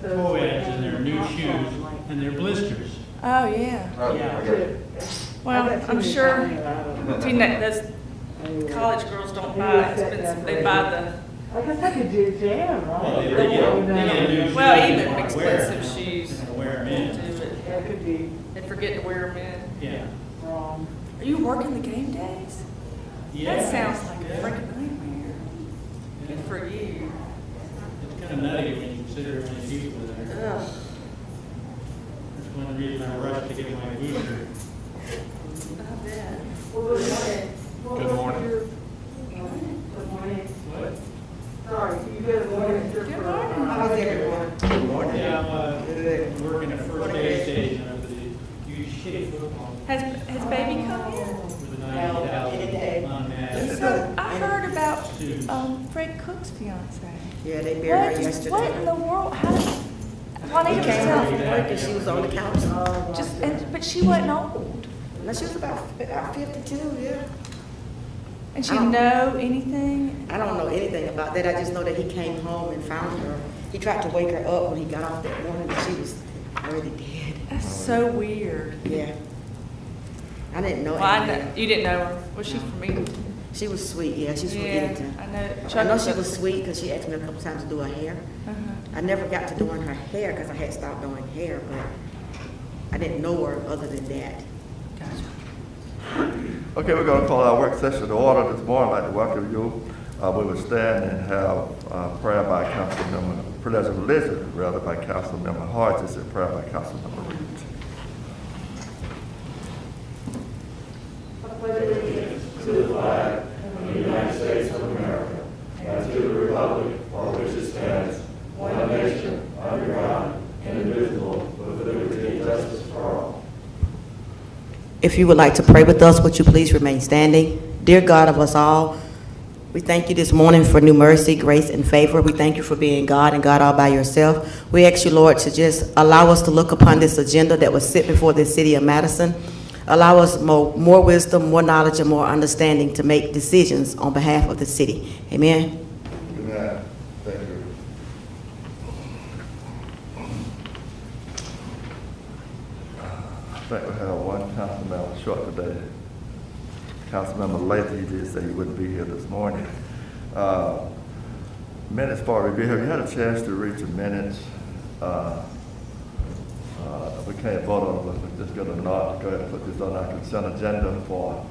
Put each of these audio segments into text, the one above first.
toe eds and their new shoes and their blisters. Oh, yeah. Yeah. Well, I'm sure those college girls don't buy expensive, they buy the, I guess I could do jam, Well, right? they get new shoes. well, even and expensive shoes. And wear them in. Do it. That could be They forget to wear them in. Yeah. wrong. Are you working the game days? Yeah. That sounds like a freaking nightmare. Good for you. It's kind of nutty when you consider how many people are there. Ugh. That's one reason I rushed to get my booster. I bet. Good morning. Good morning. What? Sorry, you guys wanted to. Good morning. How's everyone? Good morning. Yeah, I'm working the first aid station of the U-shaped football Has baby come in? with a 90,000 unmatched So I heard about students. Fred Cook's fiance. Yeah, they buried her What in yesterday. the world? How did He Juanita was came home from telling work and she was on the couch. just, but she wasn't old. No, she was about 52, yeah. And she I don't- know anything? I don't know anything about that. I just know that he came home and found her. He tried to wake her up when he got off that morning, but she was already dead. That's so weird. Yeah. I didn't know Well, I anything. know, you didn't know her. Was she from Edenton? She was sweet, yeah, she's from Yeah, Edenton. I know. I Chuck know she was sweet because she asked me a couple times to do her hair. Uh-huh. I never got to doing her hair because I had stopped doing hair, but I didn't know her other than that. Gotcha. Okay, we're going to call our work session to order this morning. I'd like to welcome you. We will stand and have prayer by Councilmember, pledge of religion, rather, by Councilmember Hodges and prayer by Councilmember Reed. If you would like to pray with us, would you please remain standing? Dear God of us all, we thank you this morning for new mercy, grace, and favor. We thank you for being God and God all by yourself. We ask you, Lord, to just allow us to look upon this agenda that was set before the city of Madison. Allow us more wisdom, more knowledge, and more understanding to make decisions on behalf of the city. Amen. Amen. Thank you. I think we have one council member short today. Councilmember Lathan, you did say you wouldn't be here this morning. Minutes for review. Have you had a chance to read the minutes? We can't vote on it, but just get a nod to go ahead and put this on our consent agenda for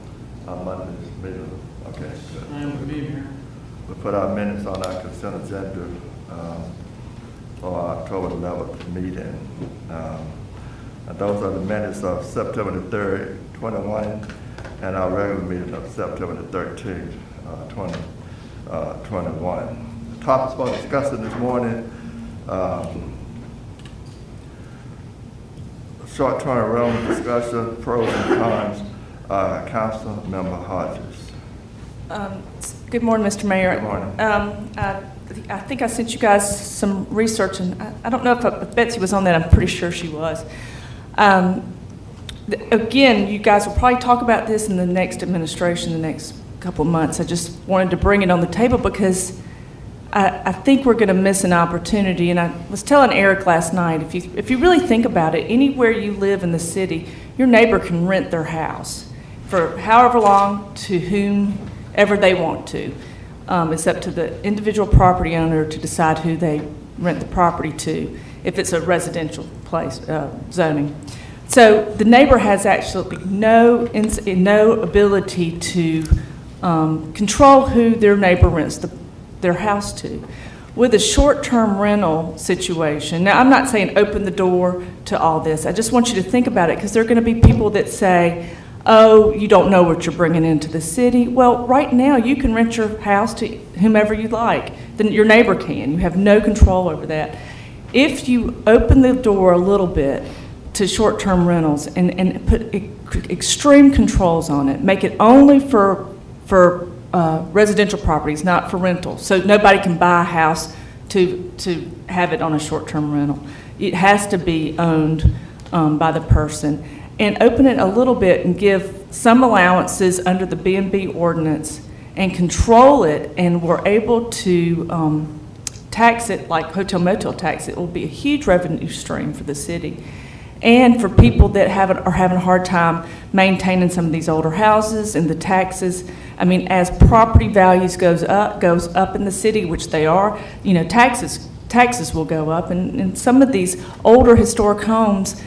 our Monday's meeting. Okay, good. I am be here. We put our minutes on our consent agenda for our October 11th meeting. And those are the minutes of September the 3rd, 21, and our regular meeting of September the 13th, 2021. The topics for discussion this morning, short-term rental discussion, pros and cons, Councilmember Hodges. Good morning, Mr. Mayor. Good morning. I think I sent you guys some research, and I don't know if Betsy was on that. I'm pretty sure she was. Again, you guys will probably talk about this in the next administration, the next couple of months. I just wanted to bring it on the table because I think we're going to miss an opportunity. And I was telling Eric last night, if you really think about it, anywhere you live in the city, your neighbor can rent their house for however long to whomever they want to. It's up to the individual property owner to decide who they rent the property to, if it's a residential place, zoning. So the neighbor has absolutely no ability to control who their neighbor rents their house to. With a short-term rental situation, now I'm not saying open the door to all this. I just want you to think about it, because there are going to be people that say, oh, you don't know what you're bringing into the city. Well, right now you can rent your house to whomever you like. Then your neighbor can. You have no control over that. If you open the door a little bit to short-term rentals and put extreme controls on it, make it only for residential properties, not for rental. So nobody can buy a house to have it on a short-term rental. It has to be owned by the person. And open it a little bit and give some allowances under the B&B ordinance and control it, and we're able to tax it like hotel motel tax, it will be a huge revenue stream for the city. And for people that are having a hard time maintaining some of these older houses and the taxes, I mean, as property values goes up in the city, which they are, you know, taxes will go up, and some of these older historic homes,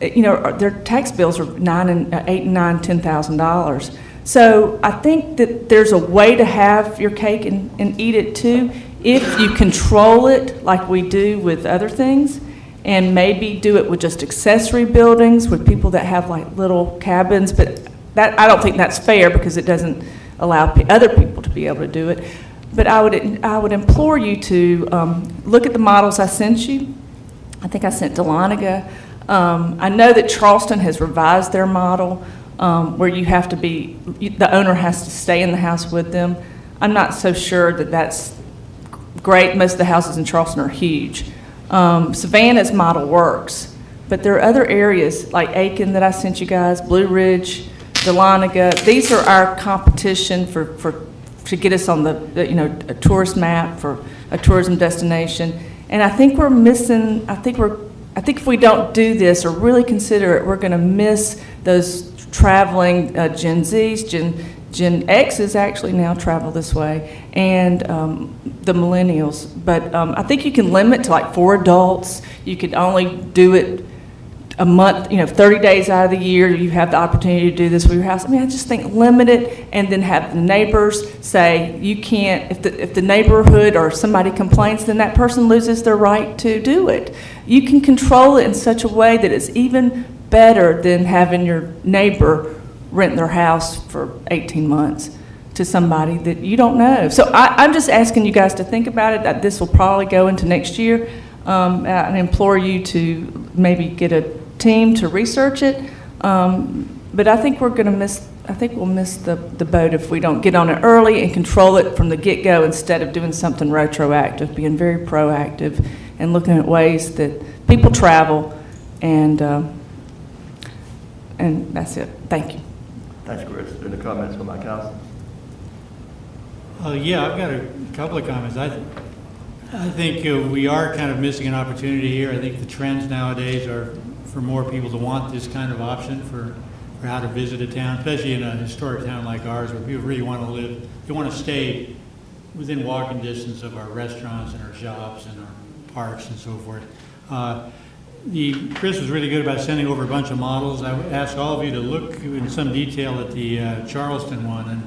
you know, their tax bills are $8,000 and $9,000, $10,000. So I think that there's a way to have your cake and eat it too, if you control it like we do with other things, and maybe do it with just accessory buildings with people that have like little cabins. But that, I don't think that's fair, because it doesn't allow other people to be able to do it. But I would implore you to look at the models I sent you. I think I sent Dahlonega. I know that Charleston has revised their model, where you have to the owner has to stay in the house with them. I'm not so sure that that's great. Most of the houses in Charleston are huge. Savannah's model works, but there are other areas like Aiken that I sent you guys, Blue Ridge, Dahlonega. These are our competition to get us on a tourist map for a tourism destination. And I think we're missing. I think if we don't do this or really consider it, we're going to miss those traveling Gen Zs, Gen X's actually now travel this way, and the millennials. But I think you can limit to like 4 adults. You could only do it a month, 30 days out of the year. You have the opportunity to do this with your house. I mean, I just think limit it, and then have the neighbors say you can't. If the neighborhood or somebody complains, then that person loses their right to do it. You can control it in such a way that it's even better than having your neighbor rent their house for 18 months to somebody that you don't know. So I'm just asking you guys to think about it. That this will probably go into next year. I implore you to maybe get a team to research it. But I think we're going to miss. I think we'll miss the boat if we don't get on it early and control it from the get-go, instead of doing something retroactive, being very proactive and looking at ways that people travel. And that's it. Thank you. Thanks, Chris. Any comments from my council? Yeah, I've got a couple of comments. I think we are kind of missing an opportunity here. I think the trends nowadays are for more people to want this kind of option for how to visit a town, especially in a historic town like ours, where people really want to live. They want to stay within walking distance of our restaurants and our shops and our parks and so forth. Chris was really good about sending over a bunch of models. I would ask all of you to look in some detail at the Charleston one, and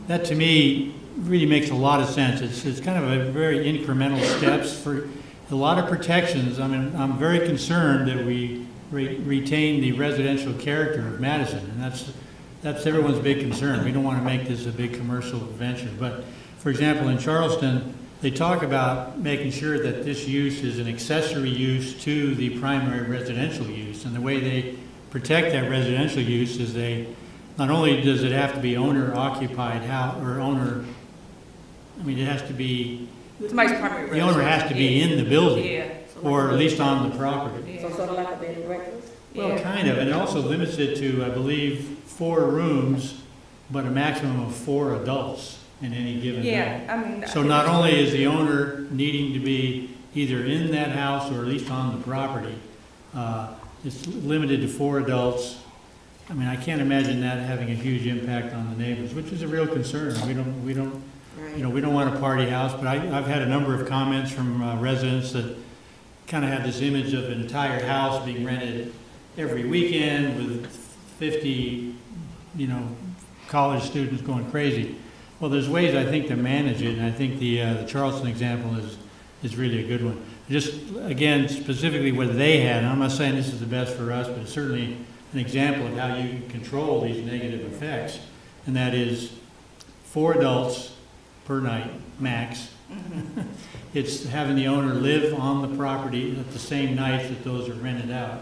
that to me really makes a lot of sense. It's kind of a very incremental steps for a lot of protections. I mean, I'm very concerned that we retain the residential character of Madison, and that's everyone's big concern. We don't want to make this a big commercial venture. But for example, in Charleston, they talk about making sure that this use is an accessory use to the primary residential use. And the way they protect that residential use is not only does it have to be owner-occupied house or owner, it has to be, Somebody's primary the owner has to be in the building, Yeah. or at least on the property. So sort of like a bed and breakfast? Well, kind of, and it also limits it to, I believe, 4 rooms, but a maximum of 4 adults in any given night. Yeah, So not only is the owner needing to be either in that house or at least on the property, it's limited to 4 adults. I can't imagine that having a huge impact on the neighbors, which is a real concern. We don't want a party house, but I've had a number of comments from residents that kind of have this image of an entire house being rented every weekend with 50, college students going crazy. Well, there's ways, I think, to manage it, and I think the Charleston example is really a good one. Just, again, specifically what they had, and I'm not saying this is the best for us, but it's certainly an example of how you can control these negative effects, and that is 4 adults per night, max. It's having the owner live on the property at the same nights that those are rented out.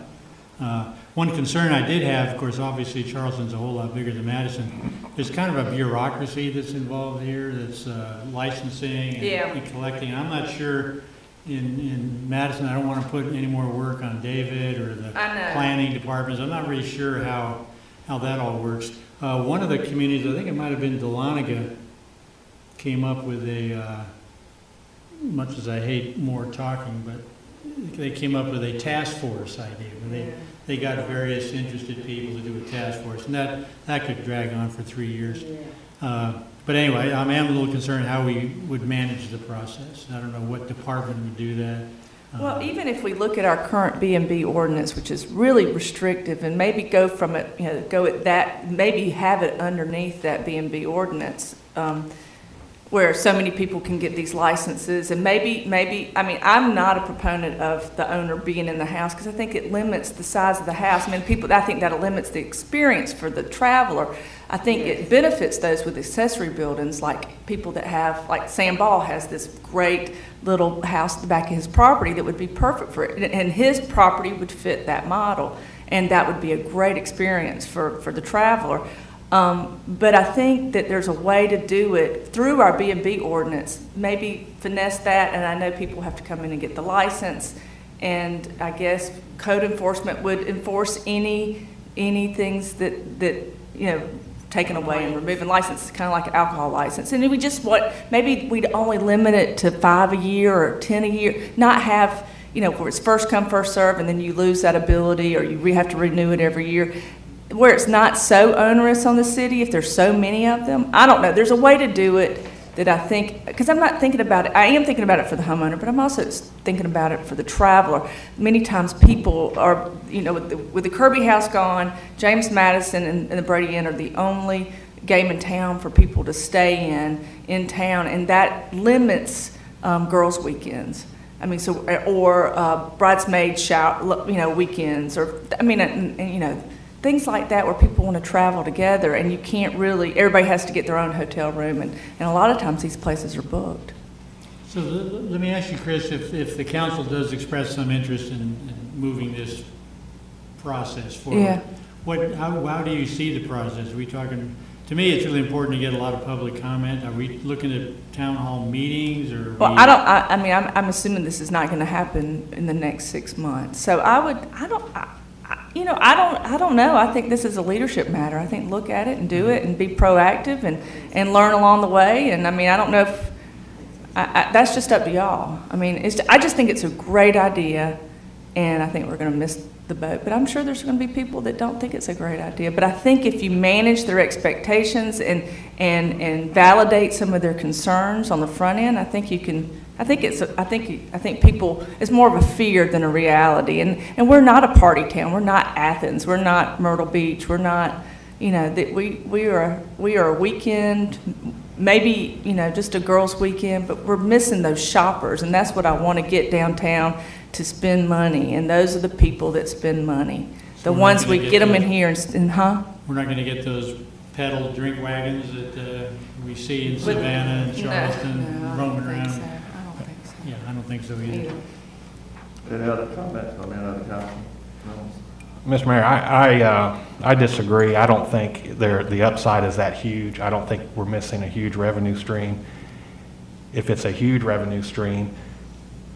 One concern I did have, of course, obviously Charleston's a whole lot bigger than Madison. There's kind of a bureaucracy that's involved here, that's licensing and collecting. I'm not sure in Madison, I don't want to put any more work on David or the planning departments. I'm not really sure how that all works. One of the communities, I think it might have been Dahlonega, came up with much as I hate more talking, but they came up with a task force idea, where they got various interested people to do a task force, and that could drag on for 3 years. But anyway, I am a little concerned how we would manage the process. I don't know what department would do that. Well, even if we look at our current B&B ordinance, which is really restrictive, and maybe go from it, go at that, maybe have it underneath that B&B ordinance, where so many people can get these licenses, and maybe, I mean, I'm not a proponent of the owner being in the house, because I think it limits the size of the house. I mean, I think that limits the experience for the traveler. I think it benefits those with accessory buildings, like people that have, like Sam Ball has this great little house at the back of his property that would be perfect for it, and his property would fit that model, and that would be a great experience for the traveler. But I think that there's a way to do it through our B&B ordinance, maybe finesse that, and I know people have to come in and get the license, and I guess code enforcement would enforce any things that taken away and removing licenses, kind of like an alcohol license. And we just maybe we'd only limit it to 5 a year or 10 a year, not have, where it's first come, first serve, and then you lose that ability, or you have to renew it every year, where it's not so onerous on the city if there's so many of them. I don't know. There's a way to do it that I think, because I'm not thinking about it, I am thinking about it for the homeowner, but I'm also thinking about it for the traveler. Many times people are, with the Kirby House gone, James Madison and the Brady Inn are the only game in town for people to stay in town, and that limits girls' weekends. I mean, or bridesmaid weekends, or things like that, where people want to travel together, and you can't really, everybody has to get their own hotel room, and a lot of times these places are booked. So let me ask you, Chris, if the council does express some interest in moving this process forward, how do you see the process? Are we talking, to me, it's really important to get a lot of public comment. Are we looking at town hall meetings, or? Well, I'm assuming this is not going to happen in the next 6 months. So I don't know. I think this is a leadership matter. I think look at it and do it and be proactive and learn along the way. And I mean, I don't know if that's just up to y'all. I mean, I just think it's a great idea, and I think we're going to miss the boat. But I'm sure there's going to be people that don't think it's a great idea. But I think if you manage their expectations and validate some of their concerns on the front end, I think you can. I think people, it's more of a fear than a reality, and we're not a party town. We're not Athens. We're not Myrtle Beach. We're not, that we are a weekend, maybe just a girls' weekend, but we're missing those shoppers, and that's what I want to get downtown to spend money, and those are the people that spend money. So the ones we get them in here, We're not going to get those pedal drink wagons that we see in Savannah and Charleston roaming around. Yeah, I don't think so either. Any other comments on any other council? No? Mr. Mayor, I disagree. I don't think the upside is that huge. I don't think we're missing a huge revenue stream. If it's a huge revenue stream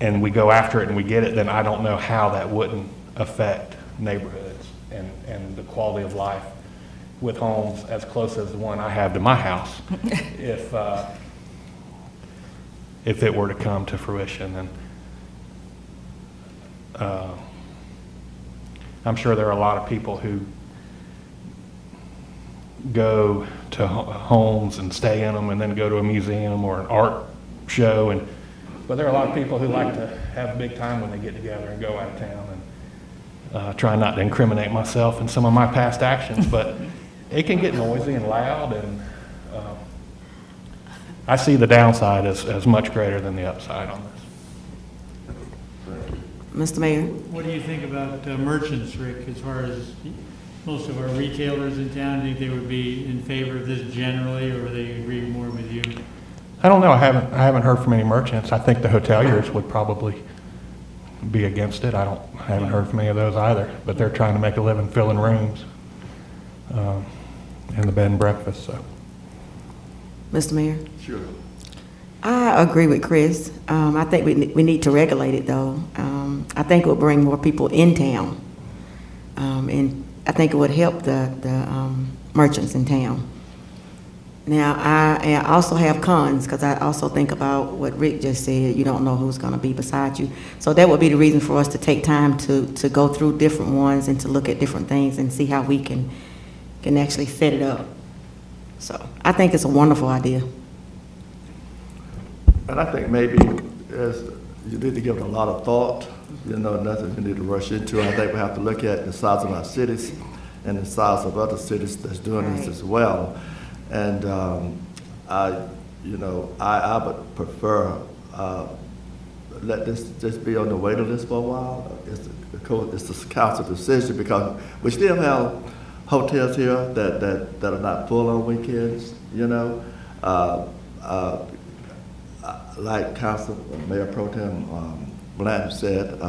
and we go after it and we get it, then I don't know how that wouldn't affect neighborhoods and the quality of life with homes as close as the one I have to my house. If it were to come to fruition, and I'm sure there are a lot of people who go to homes and stay in them and then go to a museum or an art show, but there are a lot of people who like to have a big time when they get together and go out of town, and try not to incriminate myself in some of my past actions, but it can get noisy and loud, and I see the downside as much greater than the upside on this. Mr. Mayor? What do you think about merchants, Rick, as far as most of our retailers in town? Do you think they would be in favor of this generally, or would they agree more with you? I don't know. I haven't heard from any merchants. I think the hoteliers would probably be against it. I haven't heard from any of those either, but they're trying to make a living filling rooms in the bed and breakfast. So, Mr. Mayor? Sure. I agree with Chris. I think we need to regulate it, though. I think it will bring more people in town, and I think it would help the merchants in town. Now, I also have cons, because I also think about what Rick just said. You don't know who's going to be beside you. So that would be the reason for us to take time to go through different ones and to look at different things and see how we can actually set it up. So I think it's a wonderful idea. And I think maybe as you need to give it a lot of thought, nothing you need to rush into. I think we have to look at the size of our cities and the size of other cities that's doing this Right. as well. And I would prefer let this just be on the waiting list for a while. It's the council decision, because we still have hotels here that are not full on weekends. Like Council Mayor Pro Tem Blanton said,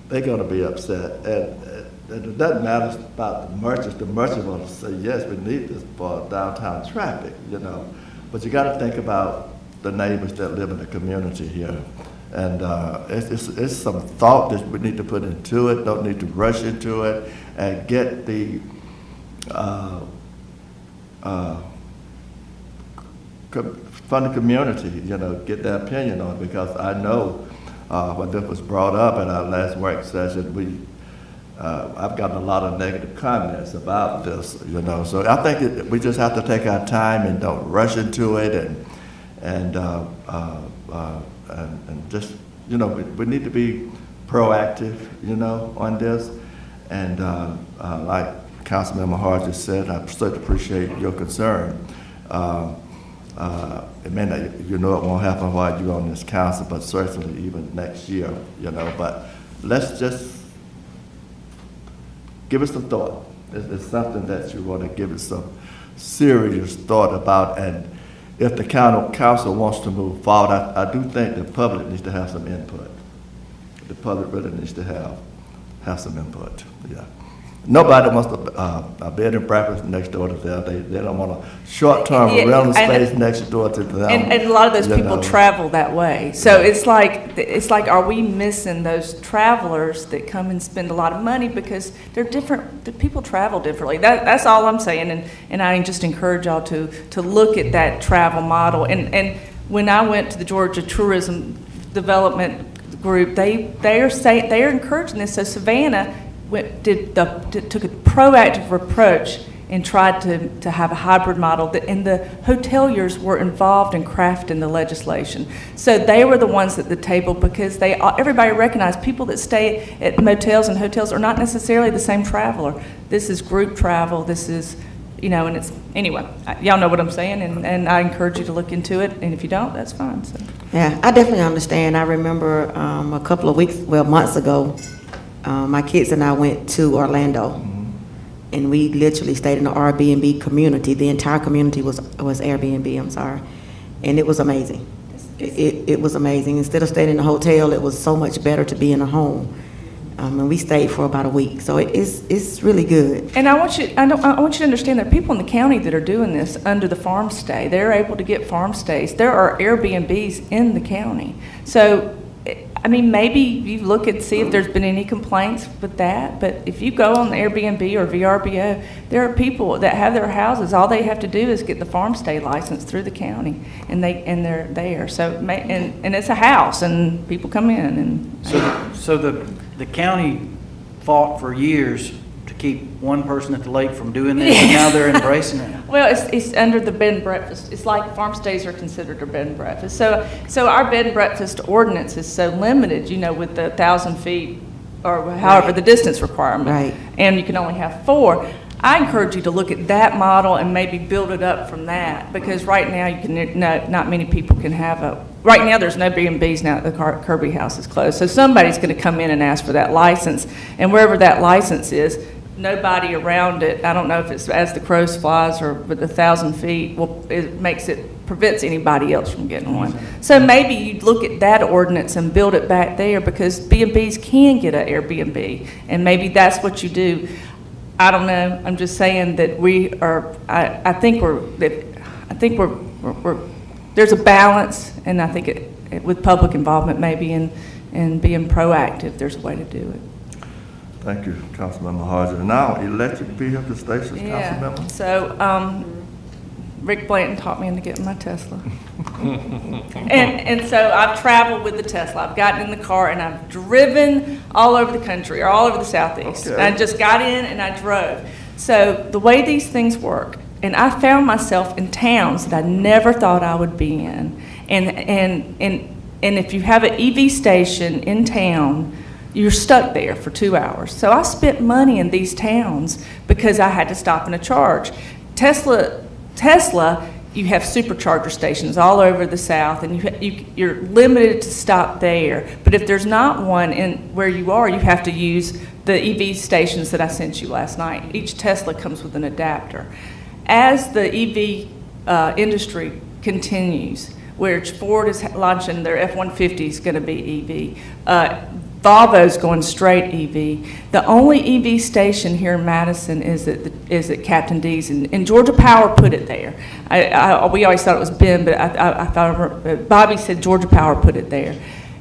they're going to be upset. And it doesn't matter about the merchants. The merchants want to say, yes, we need this for downtown traffic, But you got to think about the neighbors that live in the community here. And it's some thought that we need to put into it, don't need to rush into it, and get the from the community, get their opinion on it, because I know when this was brought up at our last work session, I've gotten a lot of negative comments about this, So I think we just have to take our time and don't rush into it, and just, we need to be proactive, on this. And like Councilmember Hart just said, I certainly appreciate your concern. It may not, it won't happen while you're on this council, but certainly even next year, But let's just give it some thought. It's something that you want to give it some serious thought about. And if the council wants to move forward, I do think the public needs to have some input. The public really needs to have some input. Yeah. Nobody wants a bed and breakfast next door to them. They don't want a short-term Yeah, rental and- space next door to them. And a lot of those people know. travel that way. So it's like, are we missing those travelers that come and spend a lot of money because they're different, the people travel differently. That's all I'm saying, and I just encourage y'all to look at that travel model. And when I went to the Georgia Tourism Development Group, they're encouraging this. So Savannah took a proactive approach and tried to have a hybrid model, and the hoteliers were involved in crafting the legislation. So they were the ones at the table, because everybody recognized people that stay at motels and hotels are not necessarily the same traveler. This is group travel, this is, and it's, anyway, y'all know what I'm saying, and I encourage you to look into it, and if you don't, that's fine, so. Yeah, I definitely understand. I remember a couple of months ago, my kids and I went to Orlando, and we literally stayed in the Airbnb community. The entire community was Airbnb, I'm sorry, and it was amazing. It was amazing. Instead of staying in a hotel, it was so much better to be in a home. And we stayed for about a week, so it's really good. And I want you to understand there are people in the county that are doing this under the farm stay. They're able to get farm stays. There are Airbnbs in the county. So, I mean, maybe you look and see if there's been any complaints with that, but if you go on the Airbnb or VRBO, there are people that have their houses, all they have to do is get the farm stay license through the county, and they're there. So, and it's a house, and people come in, and So the county fought for years to keep one person at the lake from doing this, and now they're embracing it. well, it's under the bed and breakfast. It's like farm stays are considered a bed and breakfast. So our bed and breakfast ordinance is so limited, with the 1,000 feet or however the distance requirement. Right. And you can only have 4. I encourage you to look at that model and maybe build it up from that, because right now not many people can have right now there's no B&Bs now that the Kirby House is closed. So somebody's going to come in and ask for that license, and wherever that license is, nobody around it, I don't know if it's as the crow flies or with the 1,000 feet, prevents anybody else from getting one. So maybe you look at that ordinance and build it back there, because B&Bs can get an Airbnb, and maybe that's what you do. I don't know. I'm just saying that I think there's a balance, and I think with public involvement maybe and being proactive, there's a way to do it. Thank you, Councilmember Hodges. Now, electric vehicle stations, Councilmember. So, Rick Blanton taught me into getting my Tesla. And so I've traveled with the Tesla. I've gotten in the car and I've driven all over the country or all over the Southeast. Okay. I just got in and I drove. So the way these things work, and I found myself in towns that I never thought I would be in. And if you have an EV station in town, you're stuck there for 2 hours. So I spent money in these towns because I had to stop and charge. Tesla, you have supercharger stations all over the South, and you're limited to stop there. But if there's not one in where you are, you have to use the EV stations that I sent you last night. Each Tesla comes with an adapter. As the EV industry continues, where Ford is launching their F-150 is going to be EV. Volvo's going straight EV. The only EV station here in Madison is at Captain D's, and Georgia Power put it there. We always thought it was Ben, but I thought Bobby said Georgia Power put it there.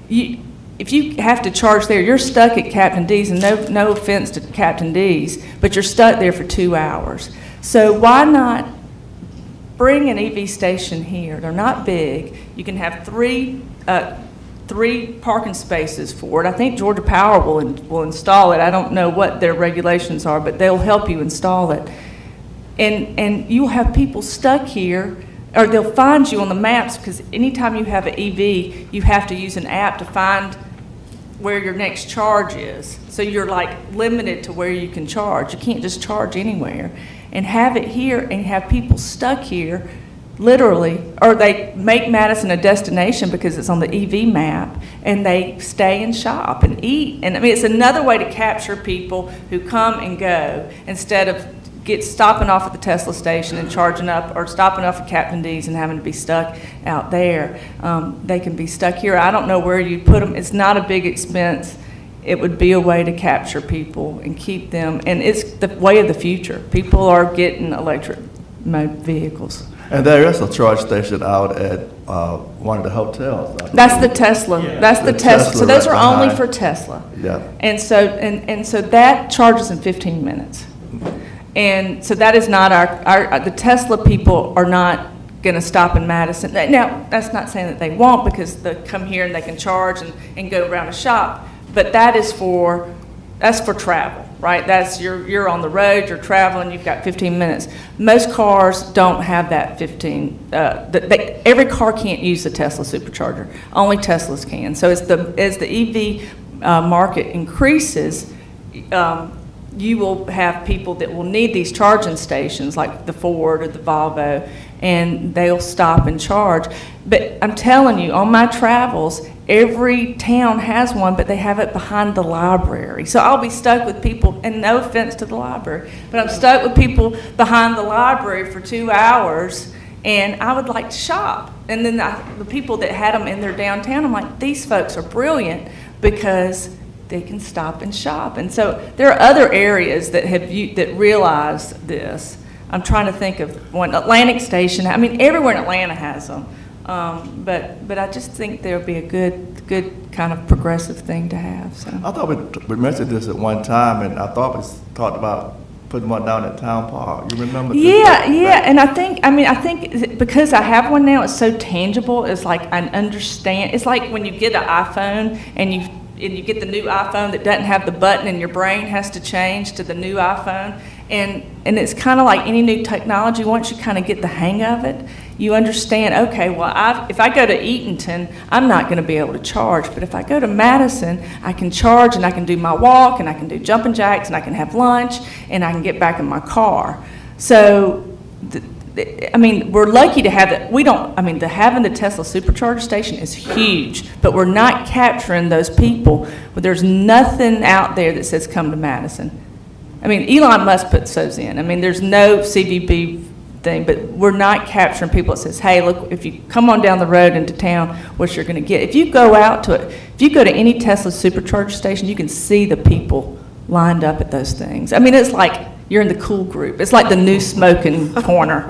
If you have to charge there, you're stuck at Captain D's, and no offense to Captain D's, but you're stuck there for 2 hours. So why not bring an EV station here? They're not big. You can have three parking spaces for it. I think Georgia Power will install it. I don't know what their regulations are, but they'll help you install it. And you'll have people stuck here, or they'll find you on the maps, because anytime you have an EV, you have to use an app to find where your next charge is. So you're like limited to where you can charge. You can't just charge anywhere. And have it here and have people stuck here, literally, or they make Madison a destination because it's on the EV map, and they stay and shop and eat. And I mean, it's another way to capture people who come and go instead of stopping off at the Tesla station and charging up, or stopping off at Captain D's and having to be stuck out there. They can be stuck here. I don't know where you put them. It's not a big expense. It would be a way to capture people and keep them, and it's the way of the future. People are getting electric vehicles. And there is a charge station out at one of the hotels. That's the Tesla. Yeah. That's the The Tesla. So Tesla those are right only behind. for Tesla. Yeah. And so that charges in 15 minutes. And so that is not the Tesla people are not going to stop in Madison. Now, that's not saying that they won't, because they come here and they can charge and go around the shop. But that's for travel, right? That's you're on the road, you're traveling, you've got 15 minutes. Most cars don't have that 15. Every car can't use the Tesla supercharger. Only Teslas can. So as the EV market increases, you will have people that will need these charging stations, like the Ford or the Volvo, and they'll stop and charge. But I'm telling you, on my travels, every town has one, but they have it behind the library. So I'll be stuck with people, and no offense to the library, but I'm stuck with people behind the library for 2 hours, and I would like to shop. And then the people that had them in their downtown, I'm like, these folks are brilliant because they can stop and shop. And so there are other areas that realize this. I'm trying to think of one. Atlantic Station. I mean, everywhere in Atlanta has them. But I just think there'll be a good kind of progressive thing to have. So I thought we mentioned this at one time, and I thought we talked about putting one down at Town Park. You remember this? Yeah, and I think because I have one now, it's so tangible. It's like I understand. It's like when you get an iPhone and you get the new iPhone that doesn't have the button, and your brain has to change to the new iPhone. And it's kind of like any new technology. Once you kind of get the hang of it, you understand, okay, well, if I go to Eatonton, I'm not going to be able to charge. But if I go to Madison, I can charge, and I can do my walk, and I can do jumping jacks, and I can have lunch, and I can get back in my car. So, we're lucky to have that. Having the Tesla supercharger station is huge, but we're not capturing those people. But there's nothing out there that says come to Madison. Elon Musk puts those in. There's no CVB thing, but we're not capturing people that says, hey, look, if you come on down the road into town, what you're going to get. If you go to any Tesla supercharger station, you can see the people lined up at those things. It's like you're in the cool group. It's like the new smoking corner.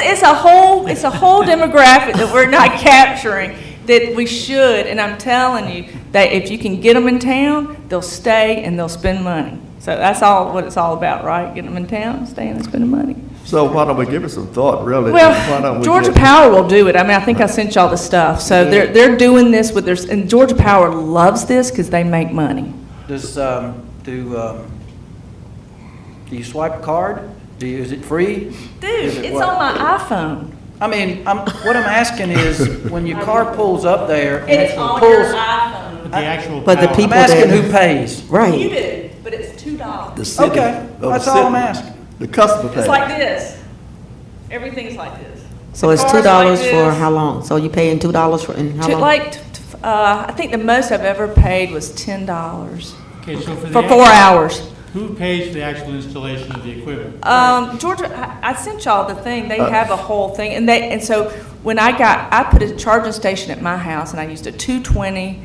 It's a whole demographic that we're not capturing that we should. And I'm telling you that if you can get them in town, they'll stay and they'll spend money. So that's all, what it's all about, right? Getting them in town, staying and spending money. So why don't we give it some thought, really? Why don't Well, we Georgia get- Power will do it. I mean, I think I sent y'all the stuff. So they're doing this with their, and Georgia Power loves this because they make money. Does, do you swipe a card? Is it free? Dude, Is it it's what? on my iPhone. I mean, what I'm asking is, when your car pulls up there and It's it on pulls, your iPhone. The actual But the power- people I'm asking that- who pays. Right. You do, but it's $2. The city- Okay, the that's all I'm city- asking. The customer pays. It's like this. Everything's like this. So it's Cars $2 like for this. how long? So you paying $2 for, and how long? I think the most I've ever paid was $10 Okay, so for the. for 4 hours. Who pays for the actual installation of the equipment? Georgia, I sent y'all the thing, they have a whole thing, and so when I put a charging station at my house, and I used a 220,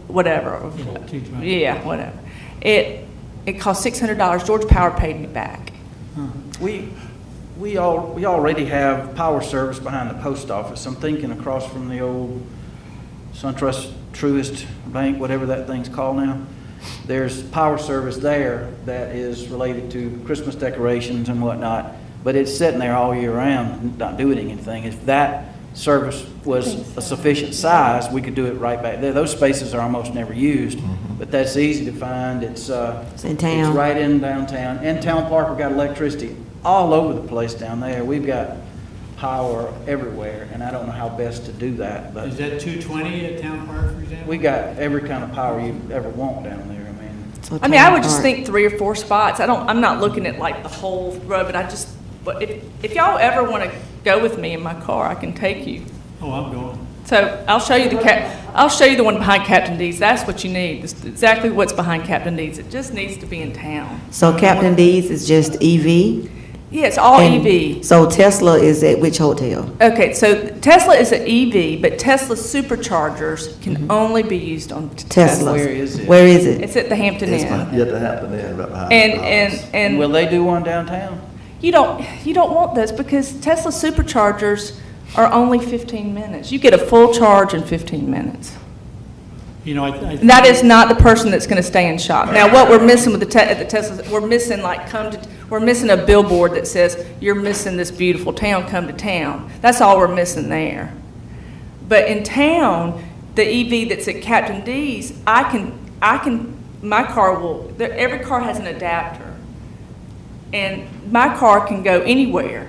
whatever. Yeah, 220. Yeah, whatever. It cost $600, Georgia Power paid me back. We already have power service behind the post office. I'm thinking across from the old SunTrust Truist Bank, whatever that thing's called now. There's power service there that is related to Christmas decorations and whatnot, but it's sitting there all year round, not doing anything. If that service was a sufficient size, we could do it right back there. Those spaces are almost never used, but that's easy to find. It's in town. It's right in downtown. In Town Park, we've got electricity all over the place down there. We've got power everywhere, and I don't know how best to do that, but Is that 220 at Town Park, for example? we got every kind of power you ever want down there. So I mean, I would Town just Park. think 3 or 4 spots. I'm not looking at like the whole road, but if y'all ever want to go with me in my car, I can take you. Oh, I'm going. So I'll show you the one behind Captain D's. That's what you need. It's exactly what's behind Captain D's. It just needs to be in town. So Captain D's is just EV? Yeah, it's all And EV. So Tesla is at which hotel? Okay, so Tesla is an EV, but Tesla superchargers can only be used on Tesla. Tesla. Where is it? Where is it? It's at the Hampton It's Inn. yet to happen there, right behind And, the and, house. and Will they do one downtown? you don't want those because Tesla superchargers are only 15 minutes. You get a full charge in 15 minutes. You know, And that is not the person that's going to stay in shop. Now, what we're missing with at the Teslas, we're missing we're missing a billboard that says, "You're missing this beautiful town, come to town." That's all we're missing there. But in town, the EV that's at Captain D's, my car will, every car has an adapter. And my car can go anywhere,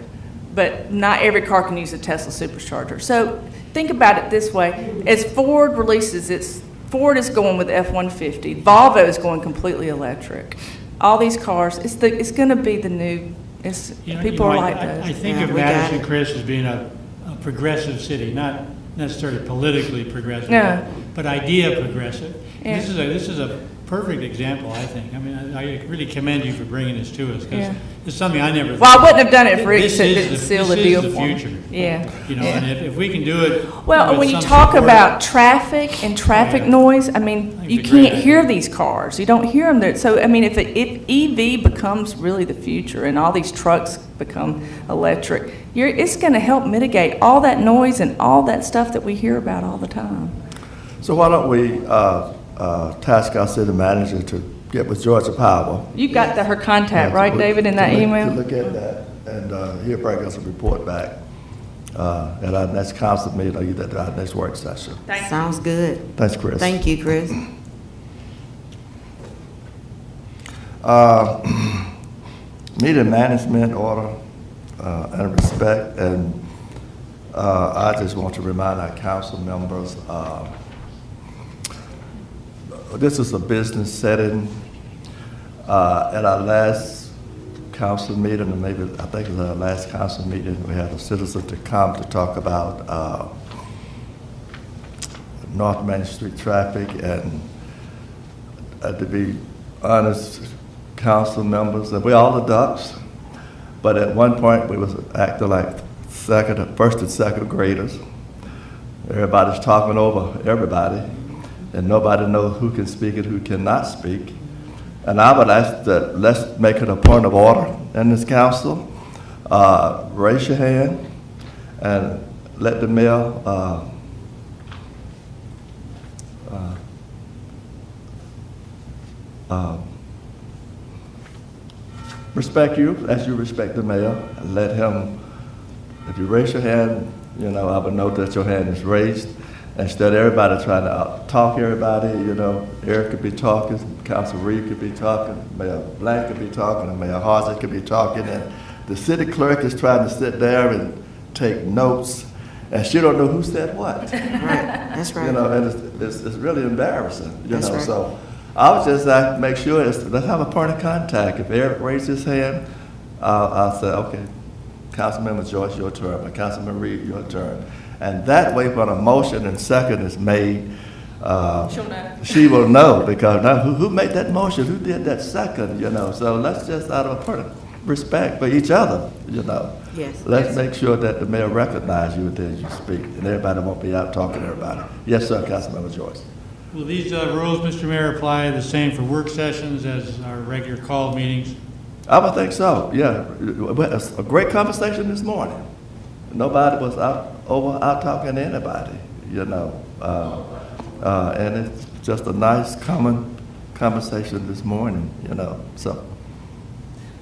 but not every car can use a Tesla supercharger. So think about it this way. As Ford releases Ford is going with F-150. Volvo is going completely electric. All these cars, it's going to be the new, people are like I those. think Yeah, of we got Madison, it. Chris, as being a progressive city, not necessarily politically progressive, No. but idea progressive. Yeah. This is a perfect example, I think. I mean, I really commend you for bringing this to us, because Yeah. it's something I never. Well, I wouldn't have done it if Rick This didn't is the- seal the this deal is for me. the future. Yeah. You know, Yeah. and if we can do it. Well, with when you some talk support- about traffic and traffic Yeah. noise, I mean, think you it's a great can't hear idea. these cars. You don't hear them there. So, I mean, if EV becomes really the future and all these trucks become electric, it's going to help mitigate all that noise and all that stuff that we hear about all the time. So why don't we task our city manager to get with Georgia Power? You got her contact, right, David, in that To email? look at that, and he'll bring us a report back at our next council meeting, or either at our next work session. Thank you. Sounds good. Thanks, Chris. Thank you, Chris. Meeting management order and respect, and I just want to remind our council members, this is a business setting. At our last council meeting, or maybe, I think it was our last council meeting, we had a citizen to come to talk about North Main Street traffic, and to be honest, council members, and we all adults, but at one point, we was acting like first and second graders. Everybody's talking over everybody, and nobody knows who can speak and who cannot speak. And I would ask that, let's make it a point of order in this council. Raise your hand and let the mayor respect you as you respect the mayor, and let him, if you raise your hand, you know, I would note that your hand is raised. Instead of everybody trying to talk everybody, you know, Eric could be talking, Council Reed could be talking, Mayor Blank could be talking, and Mayor Harsett could be talking, and the city clerk is trying to sit there and take notes, and she don't know who said what. Right, that's right. You know, and it's really embarrassing, you That's know, right. so I would just like to make sure, let's have a point of contact. If Eric raises his hand, I'll say, okay, Councilmember Joyce, your turn, or Councilman Reed, your turn. And that way, when a motion and second is made, She'll know. she will know, because now who made that motion, who did that second, you know? So let's just, out of a point of respect for each other, you know. Yes. Let's make sure that the mayor recognizes you as you speak, and everybody won't be out talking to everybody. Yes, sir, Councilmember Joyce. Will these rules, Mr. Mayor, apply the same for work sessions as our regular call meetings? I would think so, yeah. It's a great conversation this morning. Nobody was out talking to anybody, you know. And it's just a nice, common conversation this morning, you know, so.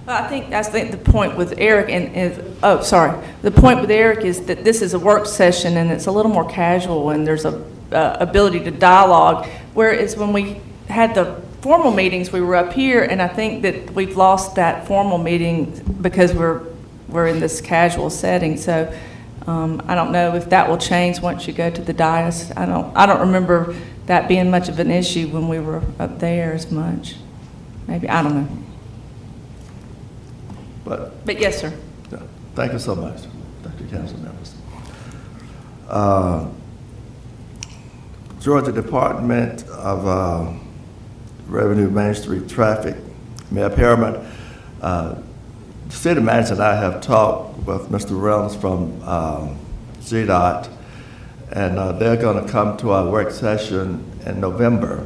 Well, I think the point with Eric the point with Eric is that this is a work session and it's a little more casual and there's a ability to dialogue, whereas when we had the formal meetings, we were up here, and I think that we've lost that formal meeting because we're in this casual setting. So I don't know if that will change once you go to the dais. I don't remember that being much of an issue when we were up there as much. Maybe, I don't know. But yes, sir. Yeah, thank you so much. Thank you, council members. Georgia Department of Revenue Main Street Traffic, Mayor Perriman, the city manager and I have talked with Mr. Reynolds from GDOT, and they're going to come to our work session in November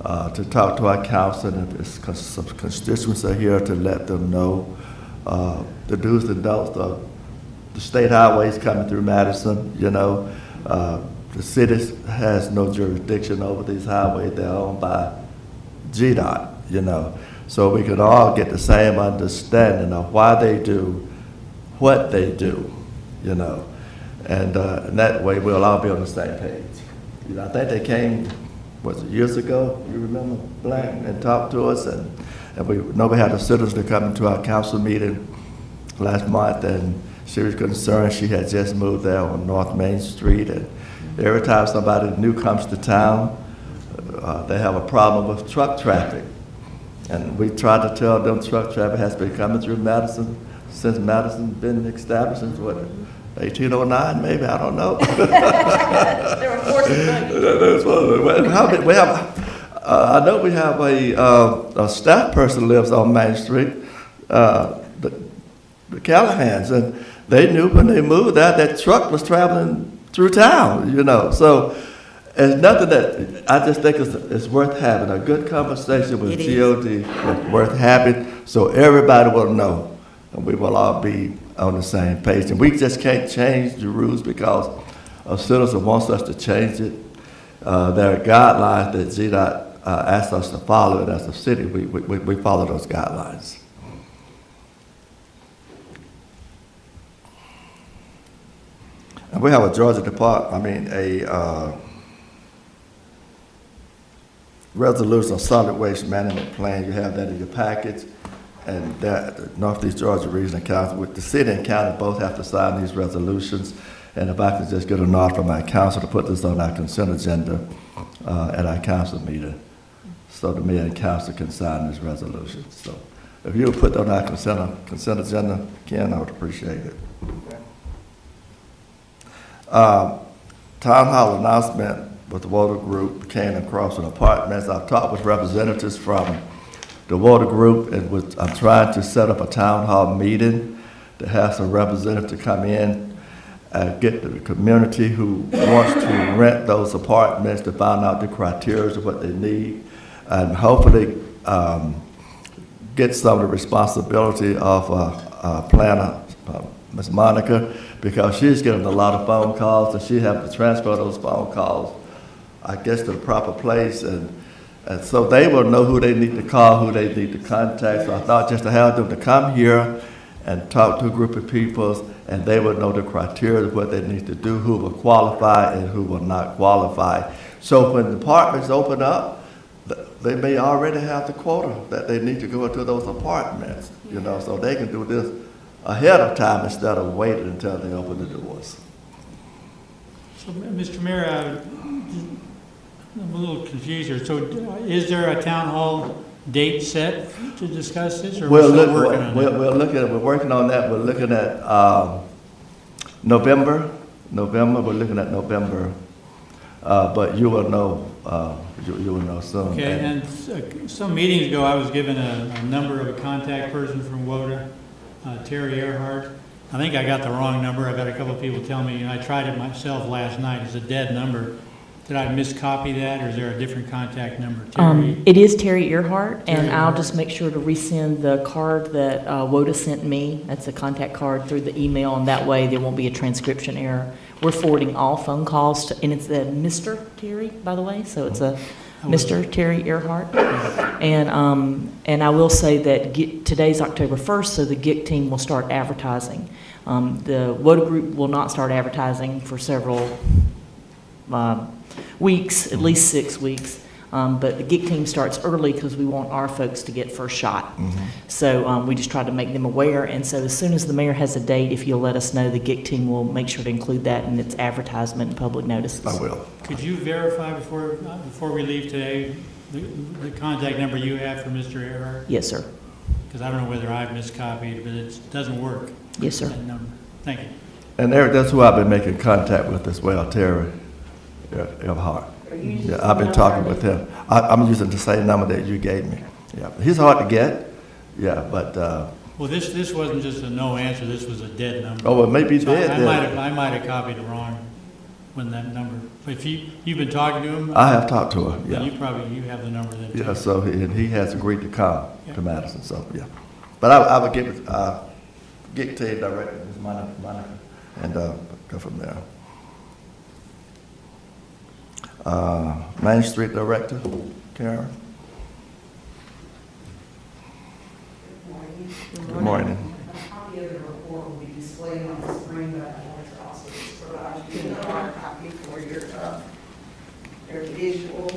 to talk to our council, and if some constituents are here, to let them know the do's and don'ts of the state highways coming through Madison. You know, the city has no jurisdiction over these highways. They're owned by GDOT, you know. So we could all get the same understanding of why they do what they do, you know. And that way we'll all be on the same page. You know, I think they came, was it years ago, you remember, Blank, and talked to us, and we know we had a citizen to come to our council meeting last month, and she was concerned. She had just moved there on North Main Street, and every time somebody new comes to town, they have a problem with truck traffic. And we try to tell them truck traffic has been coming through Madison since Madison been established since what, 1809 maybe, I don't know. There were horses We have, I know we have a staff person lives on Main Street, the Callahans, and they knew when they moved that truck was traveling through town, you know. So it's nothing that I just think it's worth having. A good conversation with GOD is worth having, so everybody will know, and we will all be on the same page. And we just can't change the rules because a citizen wants us to change it. There are guidelines that GDOT asks us to follow, and as a city, we follow those guidelines. And we have a Georgia a resolution of solid waste management plan. You have that in your package. And that the Northeast Georgia Regional Council, with the city and county both have to sign these resolutions. And if I could just get a nod from our council to put this on our consent agenda at our council meeting, so the mayor and council can sign this resolution. So if you would put that on our consent agenda, Ken, I would appreciate it. Town hall announcement with the water group came across an apartments. I've talked with representatives from the water group, and I'm trying to set up a town hall meeting to have some representatives to come in and get the community who wants to rent those apartments to find out the criteria of what they need, and hopefully get some of the responsibility of planner, Ms. Monica, because she's getting a lot of phone calls, and she has to transfer those phone calls, I guess, to the proper place. And And so they will know who they need to call, who they need to contact. So I thought just to have them to come here and talk to a group of people, and they will know the criteria of what they need to do, who will qualify and who will not qualify. So when departments open up, they may already have the quota that they need to go into those apartments, you know, so they can do this ahead of time instead of waiting until they open the doors. So, Mr. Mayor, I'm a little confused here. So is there a town hall date set to discuss this, or we're still working on it? We're working on that. We're looking at November. We're looking at November, but you will know. You will know soon. Okay, and some meetings ago, I was given a number of a contact person from WODA, Terry Earhart. I think I got the wrong number. I've had a couple of people tell me, and I tried it myself last night. It's a dead number. Did I miscopy that, or is there a different contact number? Terry? It is Terry Earhart, and Terry I'll Earhart. just make sure to resend the card that WODA sent me. That's a contact card through the email, and that way there won't be a transcription error. We're forwarding all phone calls to, and it's a Mr. Terry, by the way, so it's a Mr. Terry Earhart. And I will say that today's October 1st, so the GIC team will start advertising. The WODA group will not start advertising for several weeks, at least 6 weeks. But the GIC team starts early because we want our folks to get first shot. So we just try to make them aware. And so as soon as the mayor has a date, if you'll let us know, the GIC team will make sure to include that in its advertisement and public notices. I will. Could you verify before we leave today the contact number you have for Mr. Earhart? Yes, sir. Because I don't know whether I've miscopied, but it doesn't work. Yes, sir. That number. Thank you. And Eric, that's who I've been making contact with as well, Terry Earhart. Yeah, I've been talking with him. I'm using the same number that you gave me. Yeah, he's hard to get. Yeah, but Well, this wasn't just a no answer. This was a dead number. oh, well, maybe So dead. I might have copied it wrong when that number. But if you've been talking to him, I have talked to him. then Yeah, you have the number then. yeah. too. So he has agreed to come Yeah. to Madison. So yeah, but I would get with GIC team director, Ms. Monica, and go from there. Main Street Director, Karen. Good morning. A copy of the report will be displayed on the screen, but I wanted to also just provide you with a hard copy for your visual.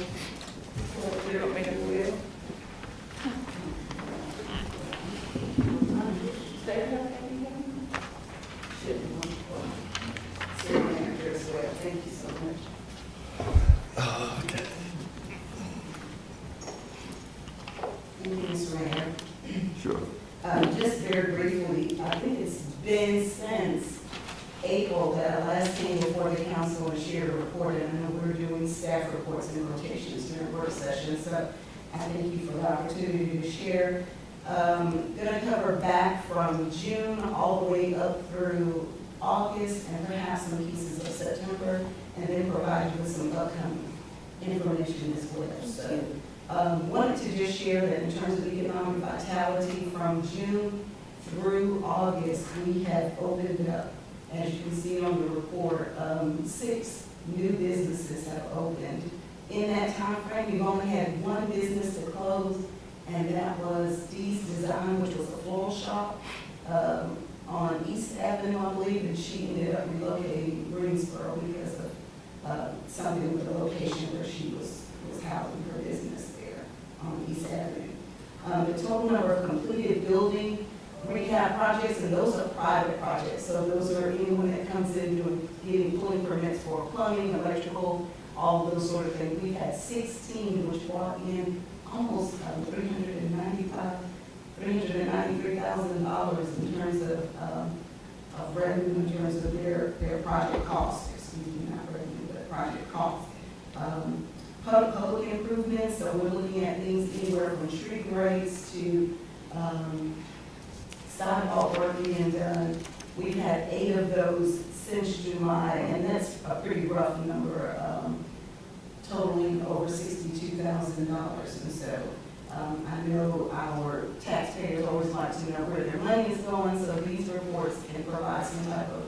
Thank you so much. Okay. Thank you, Mr. Mayor. Sure. Just very briefly, I think it's been since April that I last came before the council and shared a report, and I know we're doing staff reports and rotations during work sessions, so I thank you for the opportunity to share. Going to cover back from June all the way up through August, and perhaps some pieces of September, and then provide you with some upcoming information as well. So, wanted to just share that in terms of economic vitality from June through August, we have opened up, as you can see on the report, 6 new businesses have opened. In that time frame, we've only had 1 business to close, and that was Dee's Design, which was a floral shop on East Avenue, I believe, and she ended up relocating to Greensboro because of something with the location where she was housing her business there on East Avenue. The total number of completed building rehab projects, and those are private projects, so those are anyone that comes in getting pulling permits for plumbing, electrical, all of those sort of things. We've had 16, which brought in almost $393,000 in terms of revenue, in terms of their project costs, excuse me, not revenue, but project costs. Public improvements, so we're looking at things anywhere from street grades to sidewalk work being done. We've had 8 of those since July, and that's a pretty rough number, totaling over $62,000. And so I know our taxpayers always like to know where their money is going, so these reports can provide some type of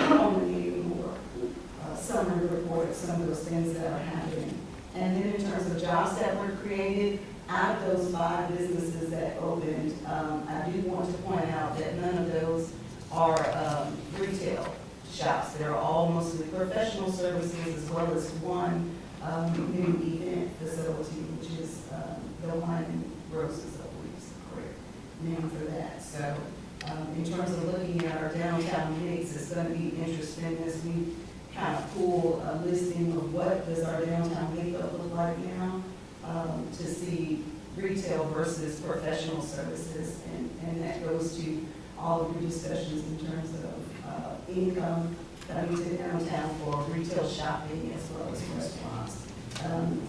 culminating or summary report of some of those things that are happening. And then in terms of jobs that were created, out of those 5 businesses that opened, I do want to point out that none of those are retail shops. They're all mostly professional services, as well as one new event facility, which is the Wine and Roses, I believe is the correct name for that. So in terms of looking at our downtown mix, it's going to be interesting as we kind of pull a listing of what does our downtown makeup look like now, to see retail versus professional services, and that goes to all of your discussions in terms of income coming to downtown for retail shopping as well as restaurants.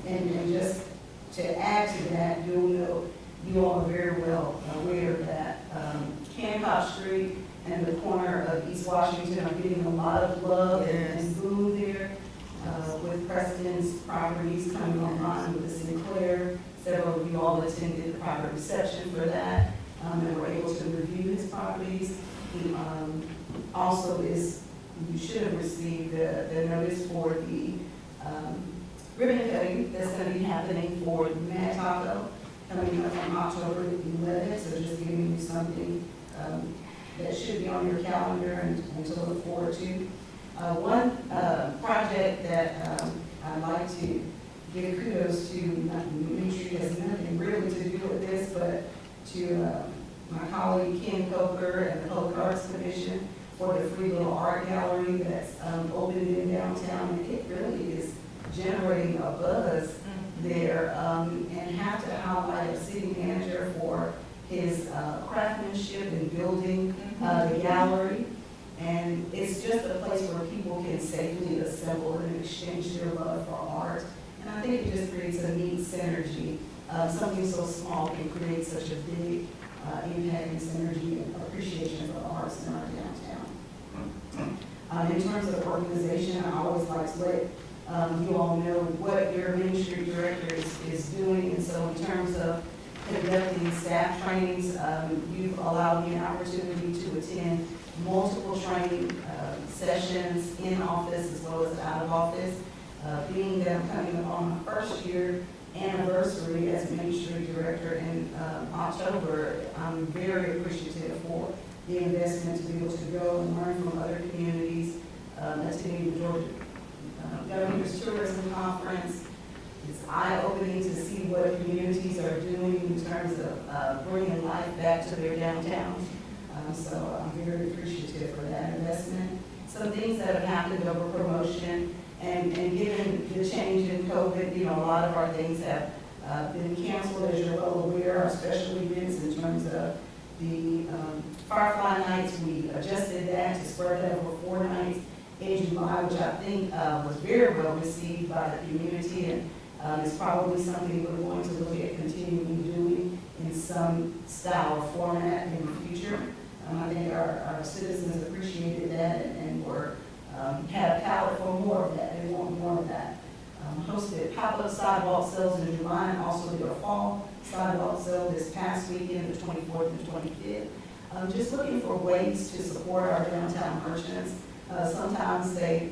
And just to add to that, you'll know, you all are very well aware that Hancock Street and the corner of East Washington are getting a lot of love and boom there, with Preston's properties coming online with the Sinclair. Several of you all attended the private reception for that, and were able to review his properties. He also you should have received the notice for the ribbon cutting that's going to be happening for Mad Taco coming up on October 11th. So just giving you something that should be on your calendar and to look forward to. One project that I'd like to give kudos to, Main Street has nothing really to do with this, but to my colleague Ken Coker and the Public Arts Commission for the free little art gallery that's opened in downtown. And it really is generating a buzz there, and have to highlight a city manager for his craftsmanship in building the gallery. And it's just a place where people can safely assemble and exchange their love for art. And I think it just creates a neat synergy. Something so small can create such a big impact and synergy and appreciation for the arts in our downtown. In terms of organization, I always like to let you all know what your Main Street director is doing. And so in terms of conducting staff trainings, you've allowed me an opportunity to attend multiple training sessions in office as well as out of office. Being that I'm coming up on my first year anniversary as Main Street Director in October, I'm very appreciative for the investment to be able to go and learn from other communities, attending the Georgia Governor's Tourism Conference. It's eye-opening to see what communities are doing in terms of bringing life back to their downtown. So I'm very appreciative for that investment. Some things that have happened over promotion, and given the change in COVID, a lot of our things have been canceled, as you're well aware, our special events in terms of the Firefly Nights. We adjusted that to spread that over 4 nights in July, which I think was very well received by the community, and it's probably something we're going to look at continuing doing in some style or format in the future. I think our citizens appreciated that and were had a palate for more of that. They want more of that. Hosted pop-up sidewalk sales in July, and also did a fall sidewalk sale this past weekend, the 24th and 25th. Just looking for ways to support our downtown merchants. Sometimes they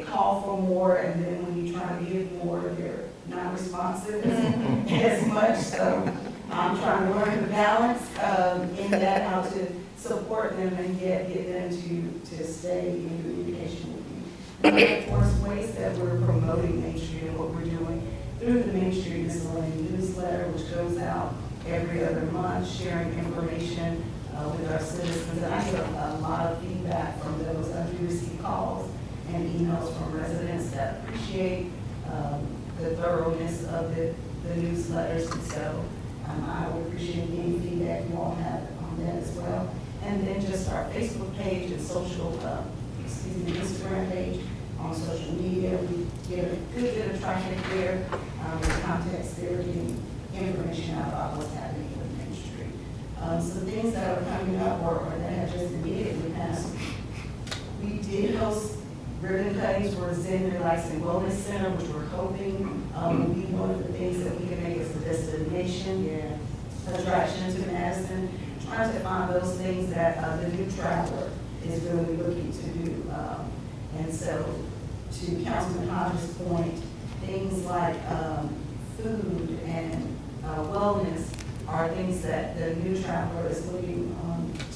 call for more, and then when you try to give more, they're not responsive as much. So I'm trying to learn the balance in that, how to support them and get them to stay in communication with you. And of course, ways that we're promoting Main Street and what we're doing through the Main Street Miscellany newsletter, which goes out every other month, sharing information with our citizens. And I get a lot of feedback from those. I do receive calls and emails from residents that appreciate the thoroughness of the newsletters. And so I would appreciate any feedback you all have on that as well. And then just our Facebook page and Instagram page on social media. We get a good bit of traffic there, with context there, getting information out about what's happening with Main Street. Some things that are coming up or that have just immediately passed. We did host ribbon cuttings for Zen Relax and Wellness Center, which we're hoping will be one of the things that we can make as a destination attraction to Madison. Trying to find those things that the new traveler is really looking to do. And so, to Councilman Hodges' point, things like food and wellness are things that the new traveler is looking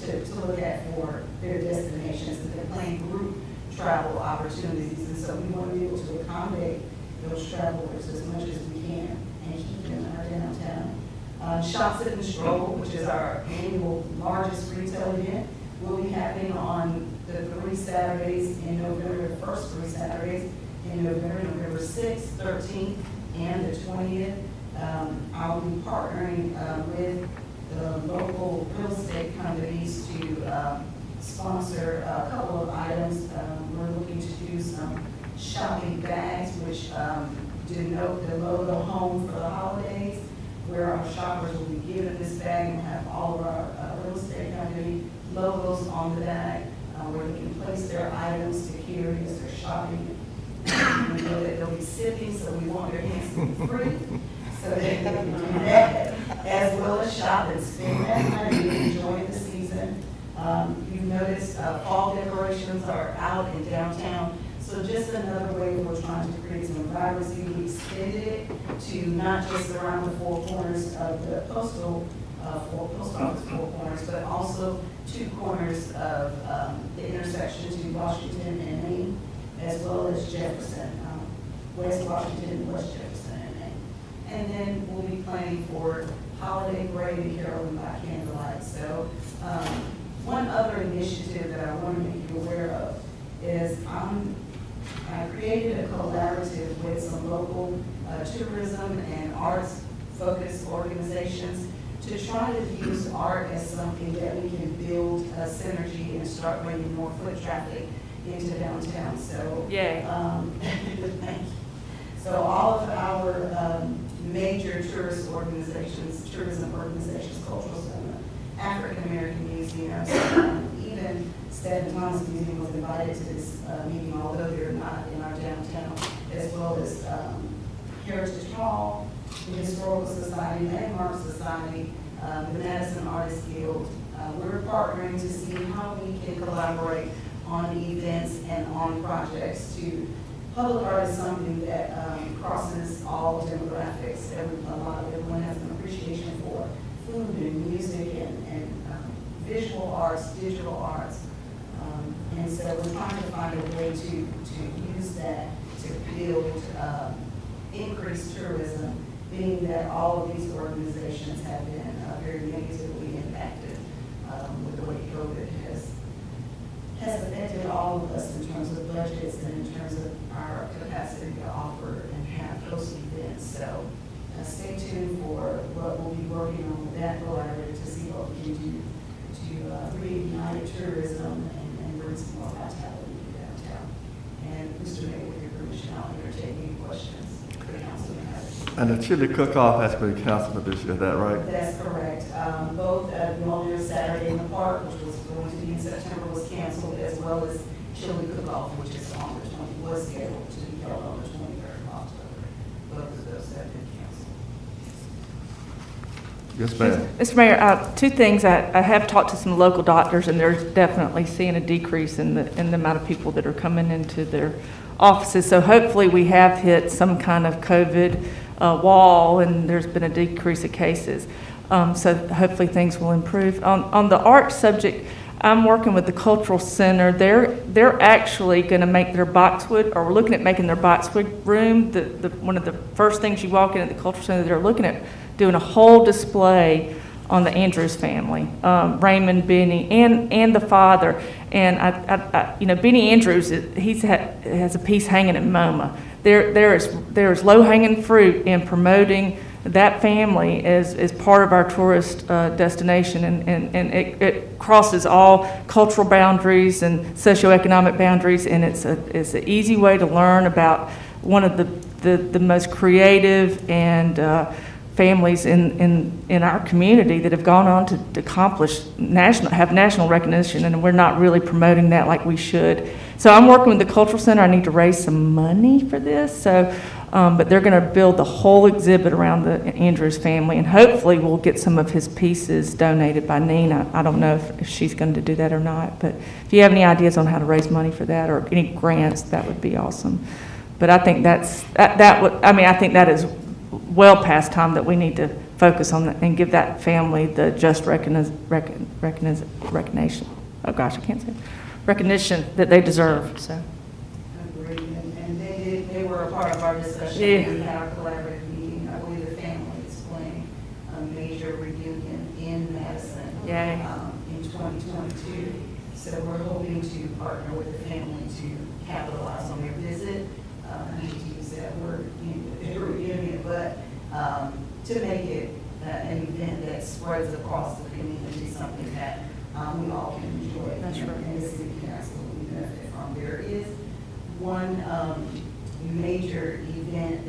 to look at for their destinations, and they're planning group travel opportunities. And so we want to be able to accommodate those travelers as much as we can and keep them in our downtown. Shop, Sip, and Stroll, which is our annual largest retail event, will be happening on the 3 Saturdays in November, the first 3 Saturdays in November, November 6th, 13th, and the 20th. I'll be partnering with the local real estate companies to sponsor a couple of items. We're looking to do some shopping bags, which denote the logo home for the holidays, where our shoppers will be given this bag and have all of our real estate company logos on the bag, where they can place their items to carry as they're shopping. We know that they'll be sipping, so we want their hands to be free, so they can do that, as well as shop and spend that money and enjoy the season. You've noticed fall decorations are out in downtown, so just another way that we're trying to create some vibrancy. We extended it to not just around the 4 corners of the post office 4 corners, but also 2 corners of the intersection to Washington and Main, as well as Jefferson, West Washington and West Jefferson and Main. And then we'll be planning for holiday parade and caroling by candlelight. So one other initiative that I want to make you aware of is I created a collaborative with some local tourism and arts-focused organizations to try to use art as something that we can build a synergy and start bringing more foot traffic into downtown. So, Yay. Thank you. So all of our major tourist organizations, tourism organizations, cultural center, African American museums, even Stedman Thomas Museum was invited to this meeting, although they're not in our downtown, as well as Heritage Hall, the Historical Society, Landmark Society, the Madison Artists Guild. We're partnering to see how we can collaborate on events and on projects to public art is something that crosses all demographics. Everyone has an appreciation for food and music and visual arts, digital arts. And so we're trying to find a way to use that to build increased tourism, being that all of these organizations have been very negatively impacted with the way COVID has affected all of us in terms of budgets and in terms of our capacity to offer and have host events. So stay tuned for what we'll be working on with that collaborative to see what we can do to reignite tourism and bring some more vitality to downtown. And Mr. Mayor, with your permission, I'll entertain any questions the council may have. And the chili cook-off has been canceled this year, is that right? That's correct. Both Memorial Saturday in the Park, which was going to be in September, was canceled, as well as chili cook-off, which is on the 20th, was scheduled to be held on the 23rd of October. Both of those have been canceled. Yes, ma'am. Mr. Mayor, 2 things. I have talked to some local doctors, and they're definitely seeing a decrease in the amount of people that are coming into their offices. So hopefully we have hit some kind of COVID wall, and there's been a decrease of cases. So hopefully things will improve. On the art subject, I'm working with the Cultural Center. They're actually going to make their boxwood, or we're looking at making their boxwood room. One of the first things you walk in at the Cultural Center, they're looking at doing a whole display on the Andrews family, Raymond, Benny, and the father. And Benny Andrews, has a piece hanging at MoMA. There's low-hanging fruit in promoting that family is part of our tourist destination, and it crosses all cultural boundaries and socioeconomic boundaries, and it's an easy way to learn about one of the most creative and families in our community that have gone on to accomplish national recognition, and we're not really promoting that like we should. So I'm working with the Cultural Center. I need to raise some money for this. So, but they're going to build the whole exhibit around the Andrews family, and hopefully we'll get some of his pieces donated by Nina. I don't know if she's going to do that or not, but if you have any ideas on how to raise money for that or any grants, that would be awesome. But I think I think that is well past time that we need to focus on that and give that family the just recognition, oh gosh, I can't say, recognition that they deserve, so. Agreed, and they were a part of our discussion. Yeah. We had our collaborative meeting. I believe the family is planning a major reunion in Madison. Yay. In 2022. So we're hoping to partner with the family to capitalize on their visit. I hate to use that word, reunion, but to make it an event that spreads across the community, something that we all can enjoy. That's right. And the city can absolutely benefit from. There is one major event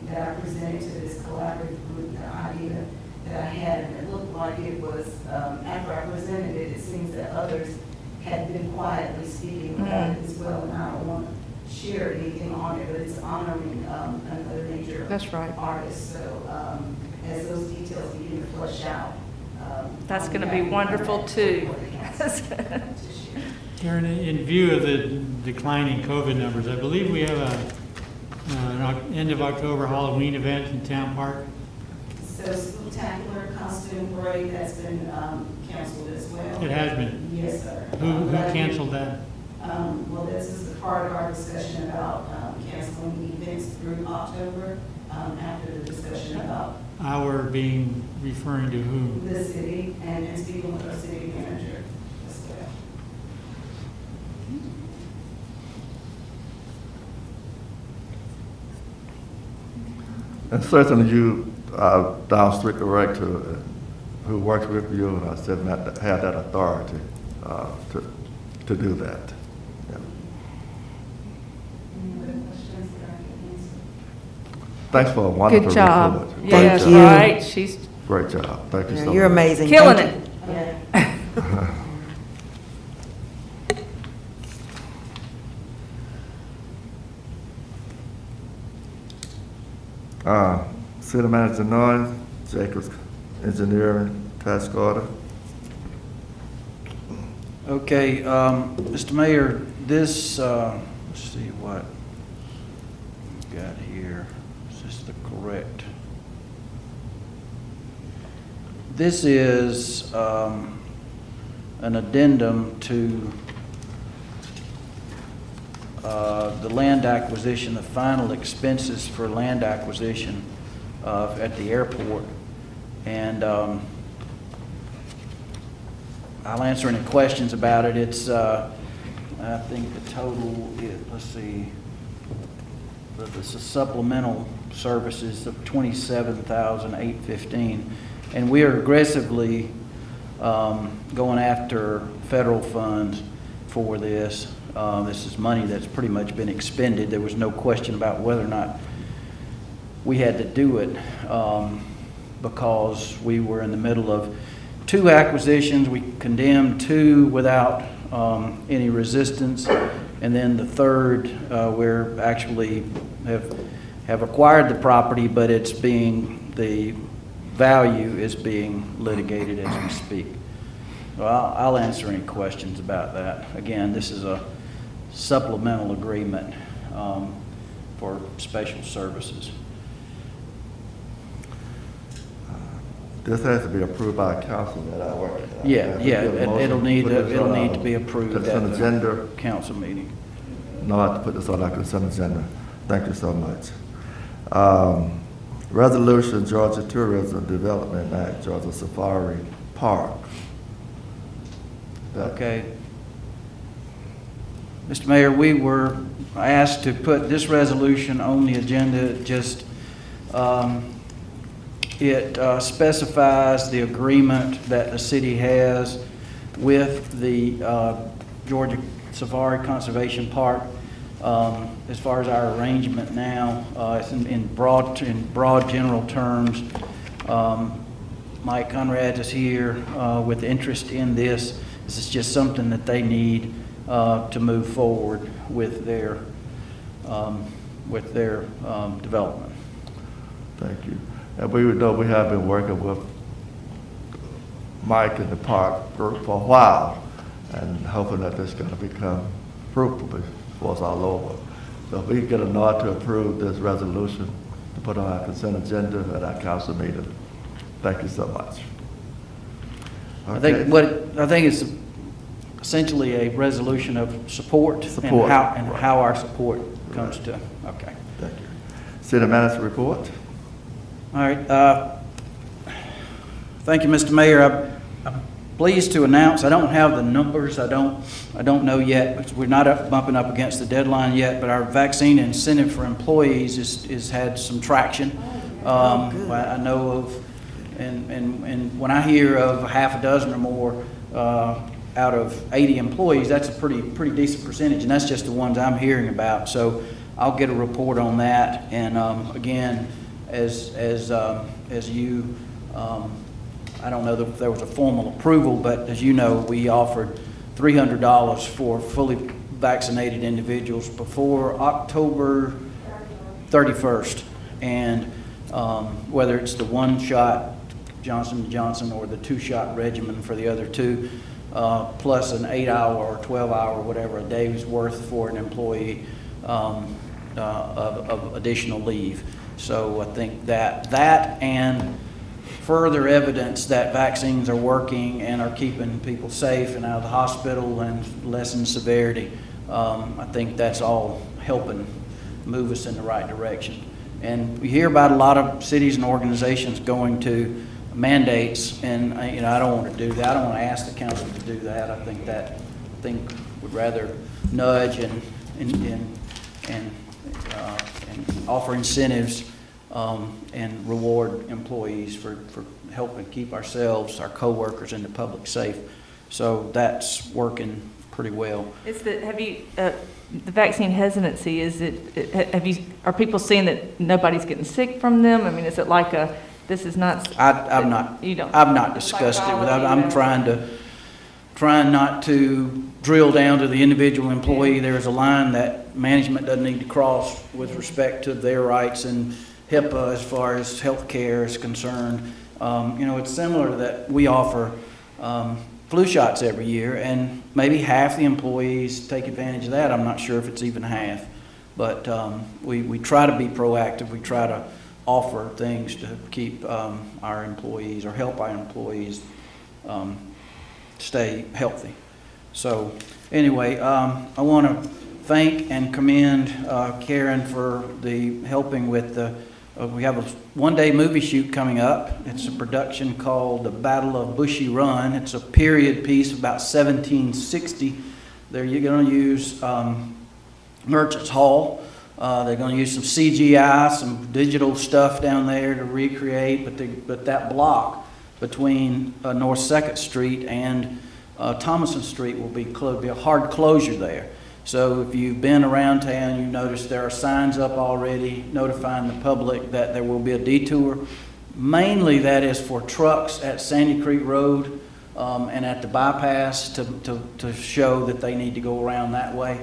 that I presented to this collaborative group, the idea that I had, and it looked like it was, after I presented it, it seems that others had been quietly speaking about it as well, and I don't want to share anything on it, but it's honoring another major That's right. artist. So as those details begin to flush out. That's I'll gonna happy be wonderful, to too. to share. Karen, in view of the declining COVID numbers, I believe we have an end of October Halloween event in Town Park. So Spooktacular Costume Parade has been canceled as well. It has been. Yes, sir. Who But canceled that? Well, this is the part of our discussion about canceling events through October, after the discussion about Our being referring to whom? the city and speaking with our city manager as well. And certainly you, Down Street Director, who works with you, and I said not to have that authority to do that. Yeah. Any other questions that I can answer? Thanks for a wonderful Good job. report. Great Yes, job. you. right, she's Great job. Thank you so much. You're amazing. killing Thank it. Yeah. City Manager Noyes, Jacobs Engineering Task Order. Okay, Mr. Mayor, this, let's see what we got here. Is this the correct? This is an addendum to the land acquisition, the final expenses for land acquisition at the airport. And I'll answer any questions about it. It's, I think the total is, let's see, this is supplemental services of $27,815. And we are aggressively going after federal funds for this. This is money that's pretty much been expended. There was no question about whether or not we had to do it because we were in the middle of 2 acquisitions. We condemned 2 without any resistance, and then the third, we're actually have acquired the property, but it's being, the value is being litigated as we speak. Well, I'll answer any questions about that. Again, this is a supplemental agreement for special services. This has to be approved by council at our work. Yeah, it'll need Put this on to our be approved at consent agenda. the council meeting. No, I have to put this on our consent agenda. Thank you so much. Resolution, Georgia Tourism Development Act, Georgia Safari Park. Okay. Mr. Mayor, we were asked to put this resolution on the agenda. It just, it specifies the agreement that the city has with the Georgia Safari Conservation Park. As far as our arrangement now, it's in broad general terms. Mike Conrad is here with interest in this. This is just something that they need to move forward with their development. Thank you. And we know we have been working with Mike and the park group for a while, and hoping that this is going to become fruitful before it's all over. So if we can get a nod to approve this resolution to put on our consent agenda at our council meeting. Thank you so much. I Okay. think it's essentially a resolution of support. Support, And right. how our support comes to, okay. Thank you. City manager report. All right, thank you, Mr. Mayor. I'm pleased to announce, I don't have the numbers, I don't know yet, because we're not bumping up against the deadline yet, but our vaccine incentive for employees is had some traction. I know of, and when I hear of half a dozen or more out of 80 employees, that's a pretty decent percentage, and that's just the ones I'm hearing about. So I'll get a report on that, and again, as you, I don't know if there was a formal approval, but as you know, we offered $300 for fully vaccinated individuals before October 31st. And whether it's the one-shot Johnson & Johnson or the two-shot regimen for the other two, plus an 8-hour or 12-hour, whatever, a day's worth for an employee of additional leave. So I think that and further evidence that vaccines are working and are keeping people safe and out of the hospital and lessen severity, I think that's all helping move us in the right direction. And we hear about a lot of cities and organizations going to mandates, and I don't want to do that. I don't want to ask the council to do that. I think would rather nudge and offer incentives and reward employees for helping keep ourselves, our coworkers, and the public safe. So that's working pretty well. The vaccine hesitancy, are people seeing that nobody's getting sick from them? I mean, is it like this is not? I've not discussed it with, I'm trying not to drill down to the individual employee. There's a line that management doesn't need to cross with respect to their rights and HIPAA as far as health care is concerned. It's similar that we offer flu shots every year, and maybe half the employees take advantage of that. I'm not sure if it's even half, but we try to be proactive. We try to offer things to keep our employees or help our employees stay healthy. So anyway, I want to thank and commend Karen for the helping with the we have a one-day movie shoot coming up. It's a production called The Battle of Bushy Run. It's a period piece about 1760. There you're going to use Merchants Hall. They're going to use some CGI, some digital stuff down there to recreate, but that block between North 2nd Street and Thomason Street will be a hard closure there. So if you've been around town, you notice there are signs up already notifying the public that there will be a detour. Mainly that is for trucks at Sandy Creek Road and at the bypass to show that they need to go around that way.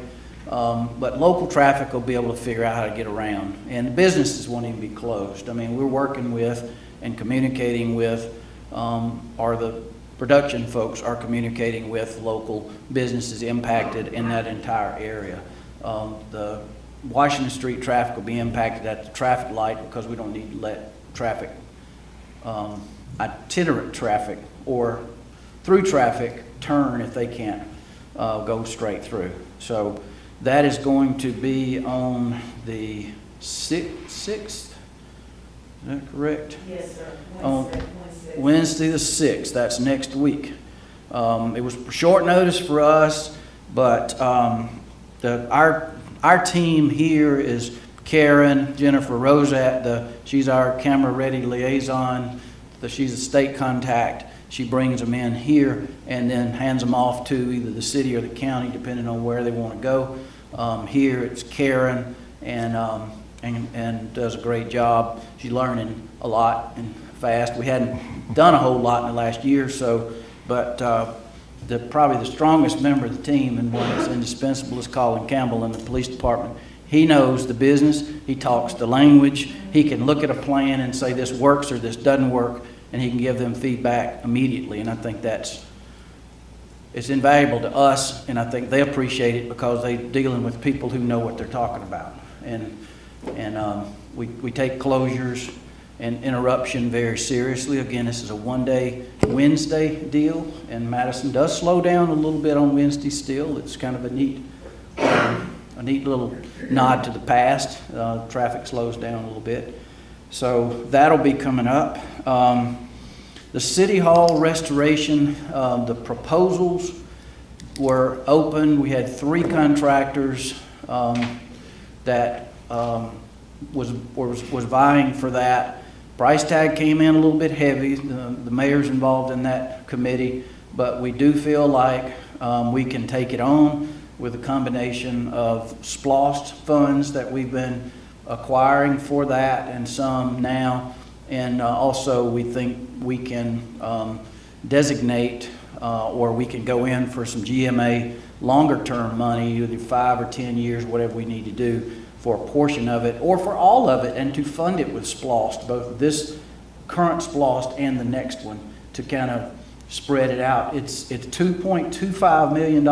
But local traffic will be able to figure out how to get around. And the businesses won't even be closed. I mean, we're working with and communicating with, or the production folks are communicating with local businesses impacted in that entire area. The Washington Street traffic will be impacted at the traffic light because we don't need to let traffic, itinerant traffic or through traffic turn if they can't go straight through. So that is going to be on the 6th, is that correct? Yes, sir. Wednesday the 6th, that's next week. It was short notice for us, but our team here is Karen, Jennifer Rosette, she's our camera-ready liaison. She's a state contact. She brings them in here and then hands them off to either the city or the county, depending on where they want to go. Here it's Karen, and does a great job. She's learning a lot and fast. We hadn't done a whole lot in the last year or so, but probably the strongest member of the team and one that's indispensable is Colin Campbell in the police department. He knows the business. He talks the language. He can look at a plan and say this works or this doesn't work, and he can give them feedback immediately. And I think that's it's invaluable to us, and I think they appreciate it because they're dealing with people who know what they're talking about. And we take closures and interruption very seriously. Again, this is a one-day Wednesday deal, and Madison does slow down a little bit on Wednesday still. It's kind of a neat little nod to the past. Traffic slows down a little bit. So that'll be coming up. The City Hall restoration, the proposals were open. We had 3 contractors that was vying for that. Price tag came in a little bit heavy. The mayor's involved in that committee, but we do feel like we can take it on with a combination of SPLOST funds that we've been acquiring for that and some now. And also we think we can designate or we can go in for some GMA longer term money, either 5 or 10 years, whatever we need to do for a portion of it or for all of it, and to fund it with SPLOST, both this current SPLOST and the next one, to kind of spread it out. It's $2.25 million,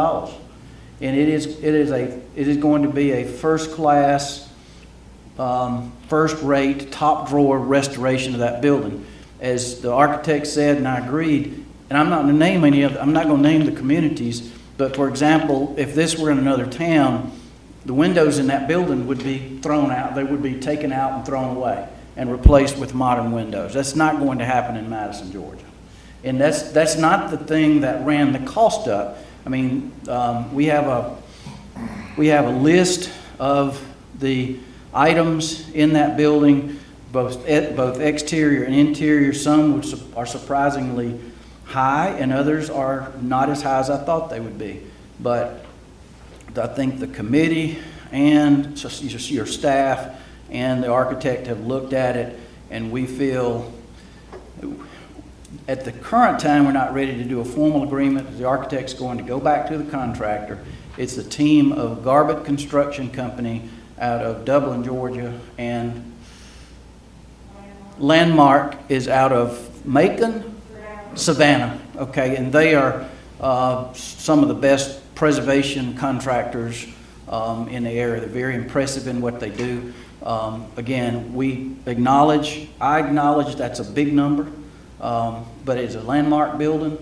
and it is going to be a first class, first rate, top drawer restoration of that building. As the architect said, and I agreed, and I'm not going to name I'm not going to name the communities, but for example, if this were in another town, the windows in that building would be thrown out. They would be taken out and thrown away and replaced with modern windows. That's not going to happen in Madison, Georgia. And that's not the thing that ran the cost up. I mean, we have a list of the items in that building, both exterior and interior. Some are surprisingly high, and others are not as high as I thought they would be. But I think the committee and your staff and the architect have looked at it, and we feel at the current time we're not ready to do a formal agreement. The architect's going to go back to the contractor. It's a team of Garbutt Construction Company out of Dublin, Georgia, and Landmark is out of Macon, Savannah. Okay, and they are some of the best preservation contractors in the area. They're very impressive in what they do. Again, I acknowledge that's a big number, but it's a landmark building.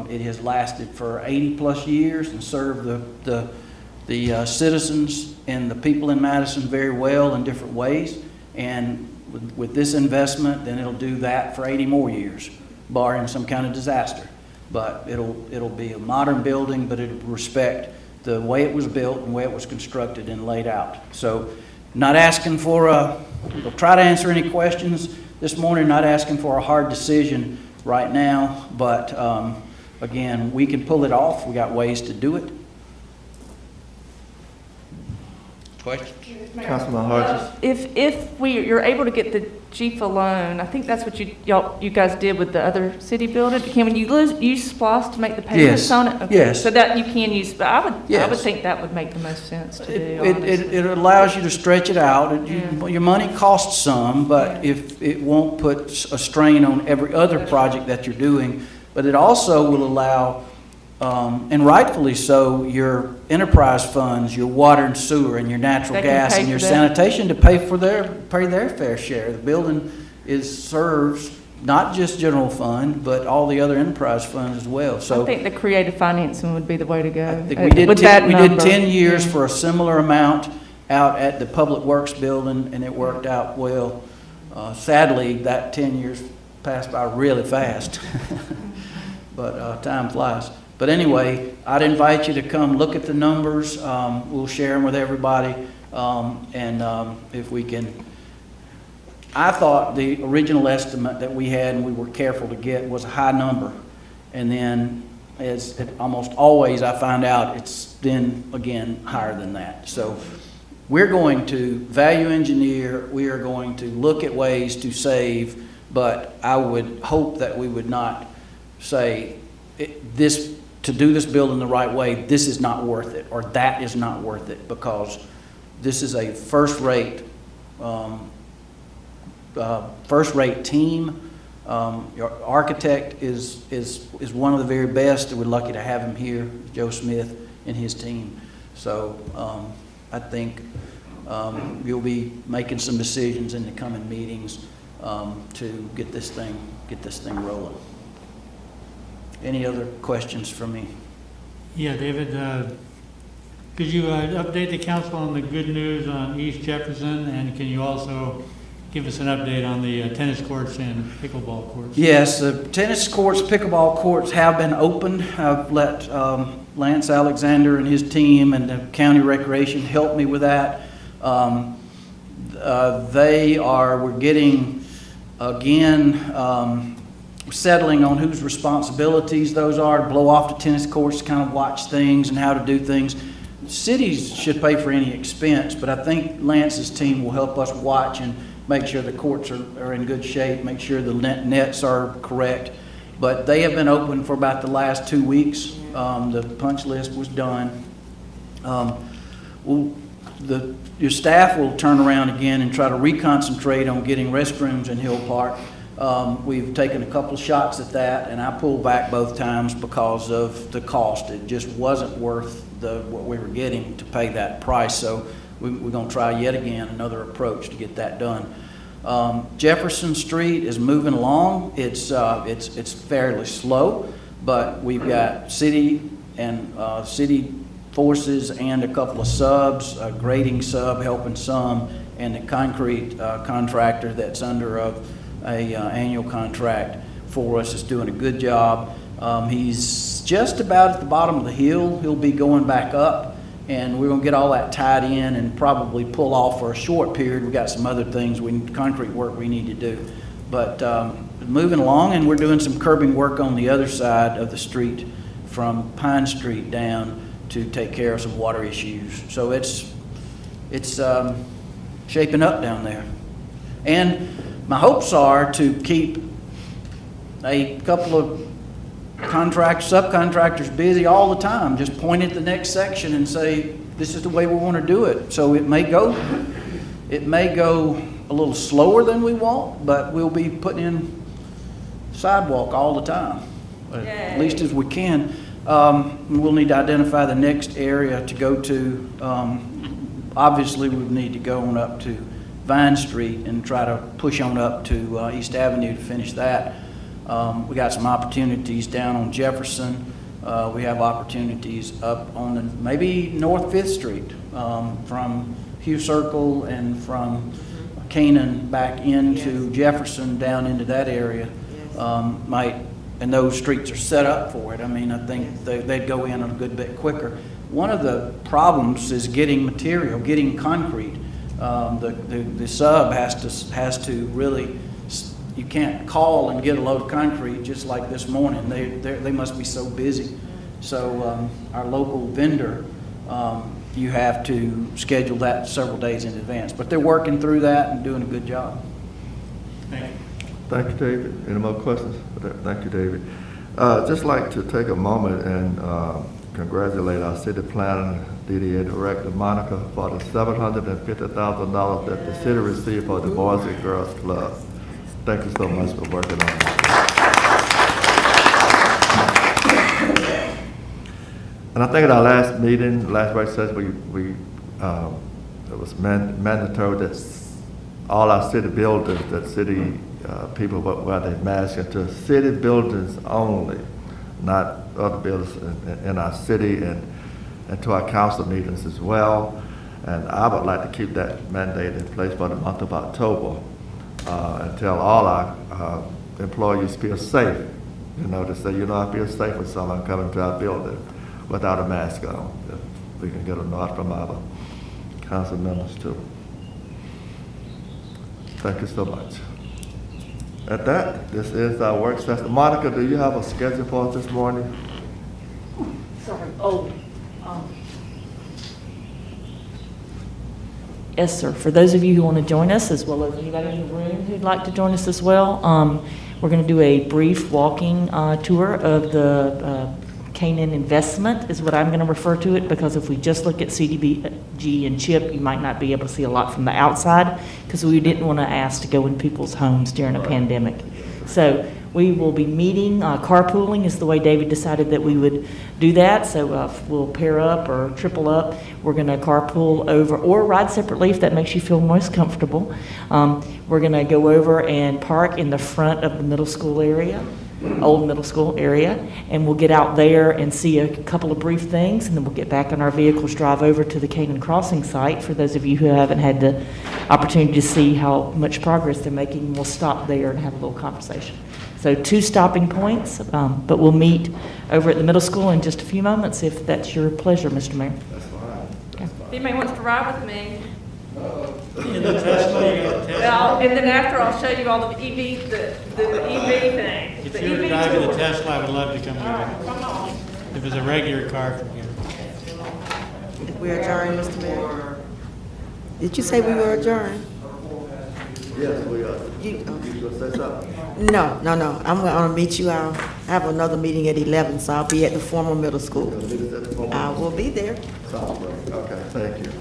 It has lasted for 80 plus years and served the citizens and the people in Madison very well in different ways. And with this investment, then it'll do that for 80 more years, barring some kind of disaster. But it'll be a modern building, but it'll respect the way it was built and the way it was constructed and laid out. So not asking for we'll try to answer any questions this morning, not asking for a hard decision right now, but again, we can pull it off. We got ways to do it. Questions? Councilman Hodges. If you're able to get the GFA loan, I think that's what you guys did with the other city building. Can you use SPLOST to make the payments Yes. on it? Okay. Yes. So that you can use, but I would Yes. think that would make the most sense to do. honestly. It allows you to stretch it out. Your money costs some, but if it won't put a strain on every other project that you're doing, but it also will allow, and rightfully so, your enterprise funds, your water and sewer and your natural They can gas pay and your for that. sanitation to pay their fair share. The building serves not just general fund, but all the other enterprise funds as well. I So think the creative financing would be the way to go. I think we did with that 10 number. years Yeah. for a similar amount out at the Public Works building, and it worked out well. Sadly, that 10 years passed by really fast, but time flies. But anyway, I'd invite you to come look at the numbers. We'll share them with everybody, and if we can. I thought the original estimate that we had and we were careful to get was a high number. And then, as it almost always I find out, it's then again higher than that. So we're going to value engineer, we are going to look at ways to save, but I would hope that we would not say to do this building the right way, this is not worth it, or that is not worth it, because this is a first-rate team. Your architect is one of the very best, and we're lucky to have him here, Joe Smith and his team. So I think you'll be making some decisions in the coming meetings to get this thing rolling. Any other questions from me? Yeah, David, could you update the council on the good news on East Jefferson? And can you also give us an update on the tennis courts and pickleball courts? Yes, the tennis courts, pickleball courts have been opened. I've let Lance Alexander and his team and the county recreation help me with that. We're getting, again, settling on whose responsibilities those are, to blow off the tennis courts, to kind of watch things and how to do things. Cities should pay for any expense, but I think Lance's team will help us watch and make sure the courts are in good shape, make sure the nets are correct. But they have been open for about the last 2 weeks. The punch list was done. Your staff will turn around again and try to reconcentrate on getting restrooms in Hill Park. We've taken a couple shots at that, and I pulled back both times because of the cost. It just wasn't worth what we were getting to pay that price. So we're going to try yet again another approach to get that done. Jefferson Street is moving along. It's fairly slow, but we've got city forces and a couple of subs, a grading sub helping some, and a concrete contractor that's under a annual contract for us is doing a good job. He's just about at the bottom of the hill. He'll be going back up, and we're going to get all that tied in and probably pull off for a short period. We've got some other things, concrete work we need to do. But moving along, and we're doing some curbing work on the other side of the street from Pine Street down to take care of some water issues. So it's shaping up down there. And my hopes are to keep a couple of subcontractors busy all the time. Just point at the next section and say, this is the way we want to do it. So it may go a little slower than we want, but we'll be putting in sidewalk all the time, at least as we can. We'll need to identify the next area to go to. Obviously, we need to go on up to Vine Street and try to push on up to East Avenue to finish that. We got some opportunities down on Jefferson. We have opportunities up on maybe North 5th Street from Hugh Circle and from Canaan back into Jefferson down into that area. And those streets are set up for it. I mean, I think they'd go in a good bit quicker. One of the problems is getting material, getting concrete. The sub has to really, you can't call and get a load of concrete just like this morning. They must be so busy. So our local vendor, you have to schedule that several days in advance. But they're working through that and doing a good job. Thank you. Thank you, David. Any more questions? Thank you, David. Just like to take a moment and congratulate our city planner, DDA Director Monica, for the $750,000 that the city received for the Boys and Girls Club. Thank you so much for working on it. And I think at our last meeting, last work session, it was mandatory that all our city buildings, that city people wear their masks into city buildings only, not other buildings in our city, and to our council meetings as well. And I would like to keep that mandate in place for the month of October until all our employees feel safe. To say, I feel safe with someone coming to our building without a mask on. If we can get a nod from our council members too. Thank you so much. At that, this is our work session. Monica, do you have a schedule for us this morning? Sorry. Yes, sir. For those of you who want to join us, as well as anybody in the room who'd like to join us as well, we're going to do a brief walking tour of the Canaan investment, is what I'm going to refer to it, because if we just look at CDBG and CHIP, you might not be able to see a lot from the outside, because we didn't want to ask to go in people's homes during a pandemic. So we will be meeting, carpooling is the way David decided that we would do that. So we'll pair up or triple up. We're going to carpool over or ride separately if that makes you feel most comfortable. We're going to go over and park in the front of the middle school area, old middle school area, and we'll get out there and see a couple of brief things, and then we'll get back in our vehicles, drive over to the Canaan Crossing site. For those of you who haven't had the opportunity to see how much progress they're making, we'll stop there and have a little conversation. So 2 stopping points, but we'll meet over at the middle school in just a few moments, if that's your pleasure, Mr. Mayor. That's fine. If anybody wants to ride with me, In the Tesla, you got a Tesla. well, and then after I'll show you all the EV, the EV thing. If the you were EV driving the tour. Tesla, I would love to come All right, with come on. you. If it was a regular car from here. We're adjourned, Mr. Mayor. Did you say we were adjourned? Yes, we are. You- You gonna say something? No. I'm going to meet you. I'll have another meeting at 11, so I'll be at the former middle You school. gonna meet us at the phone? I will be there. Sounds great. Okay, thank you.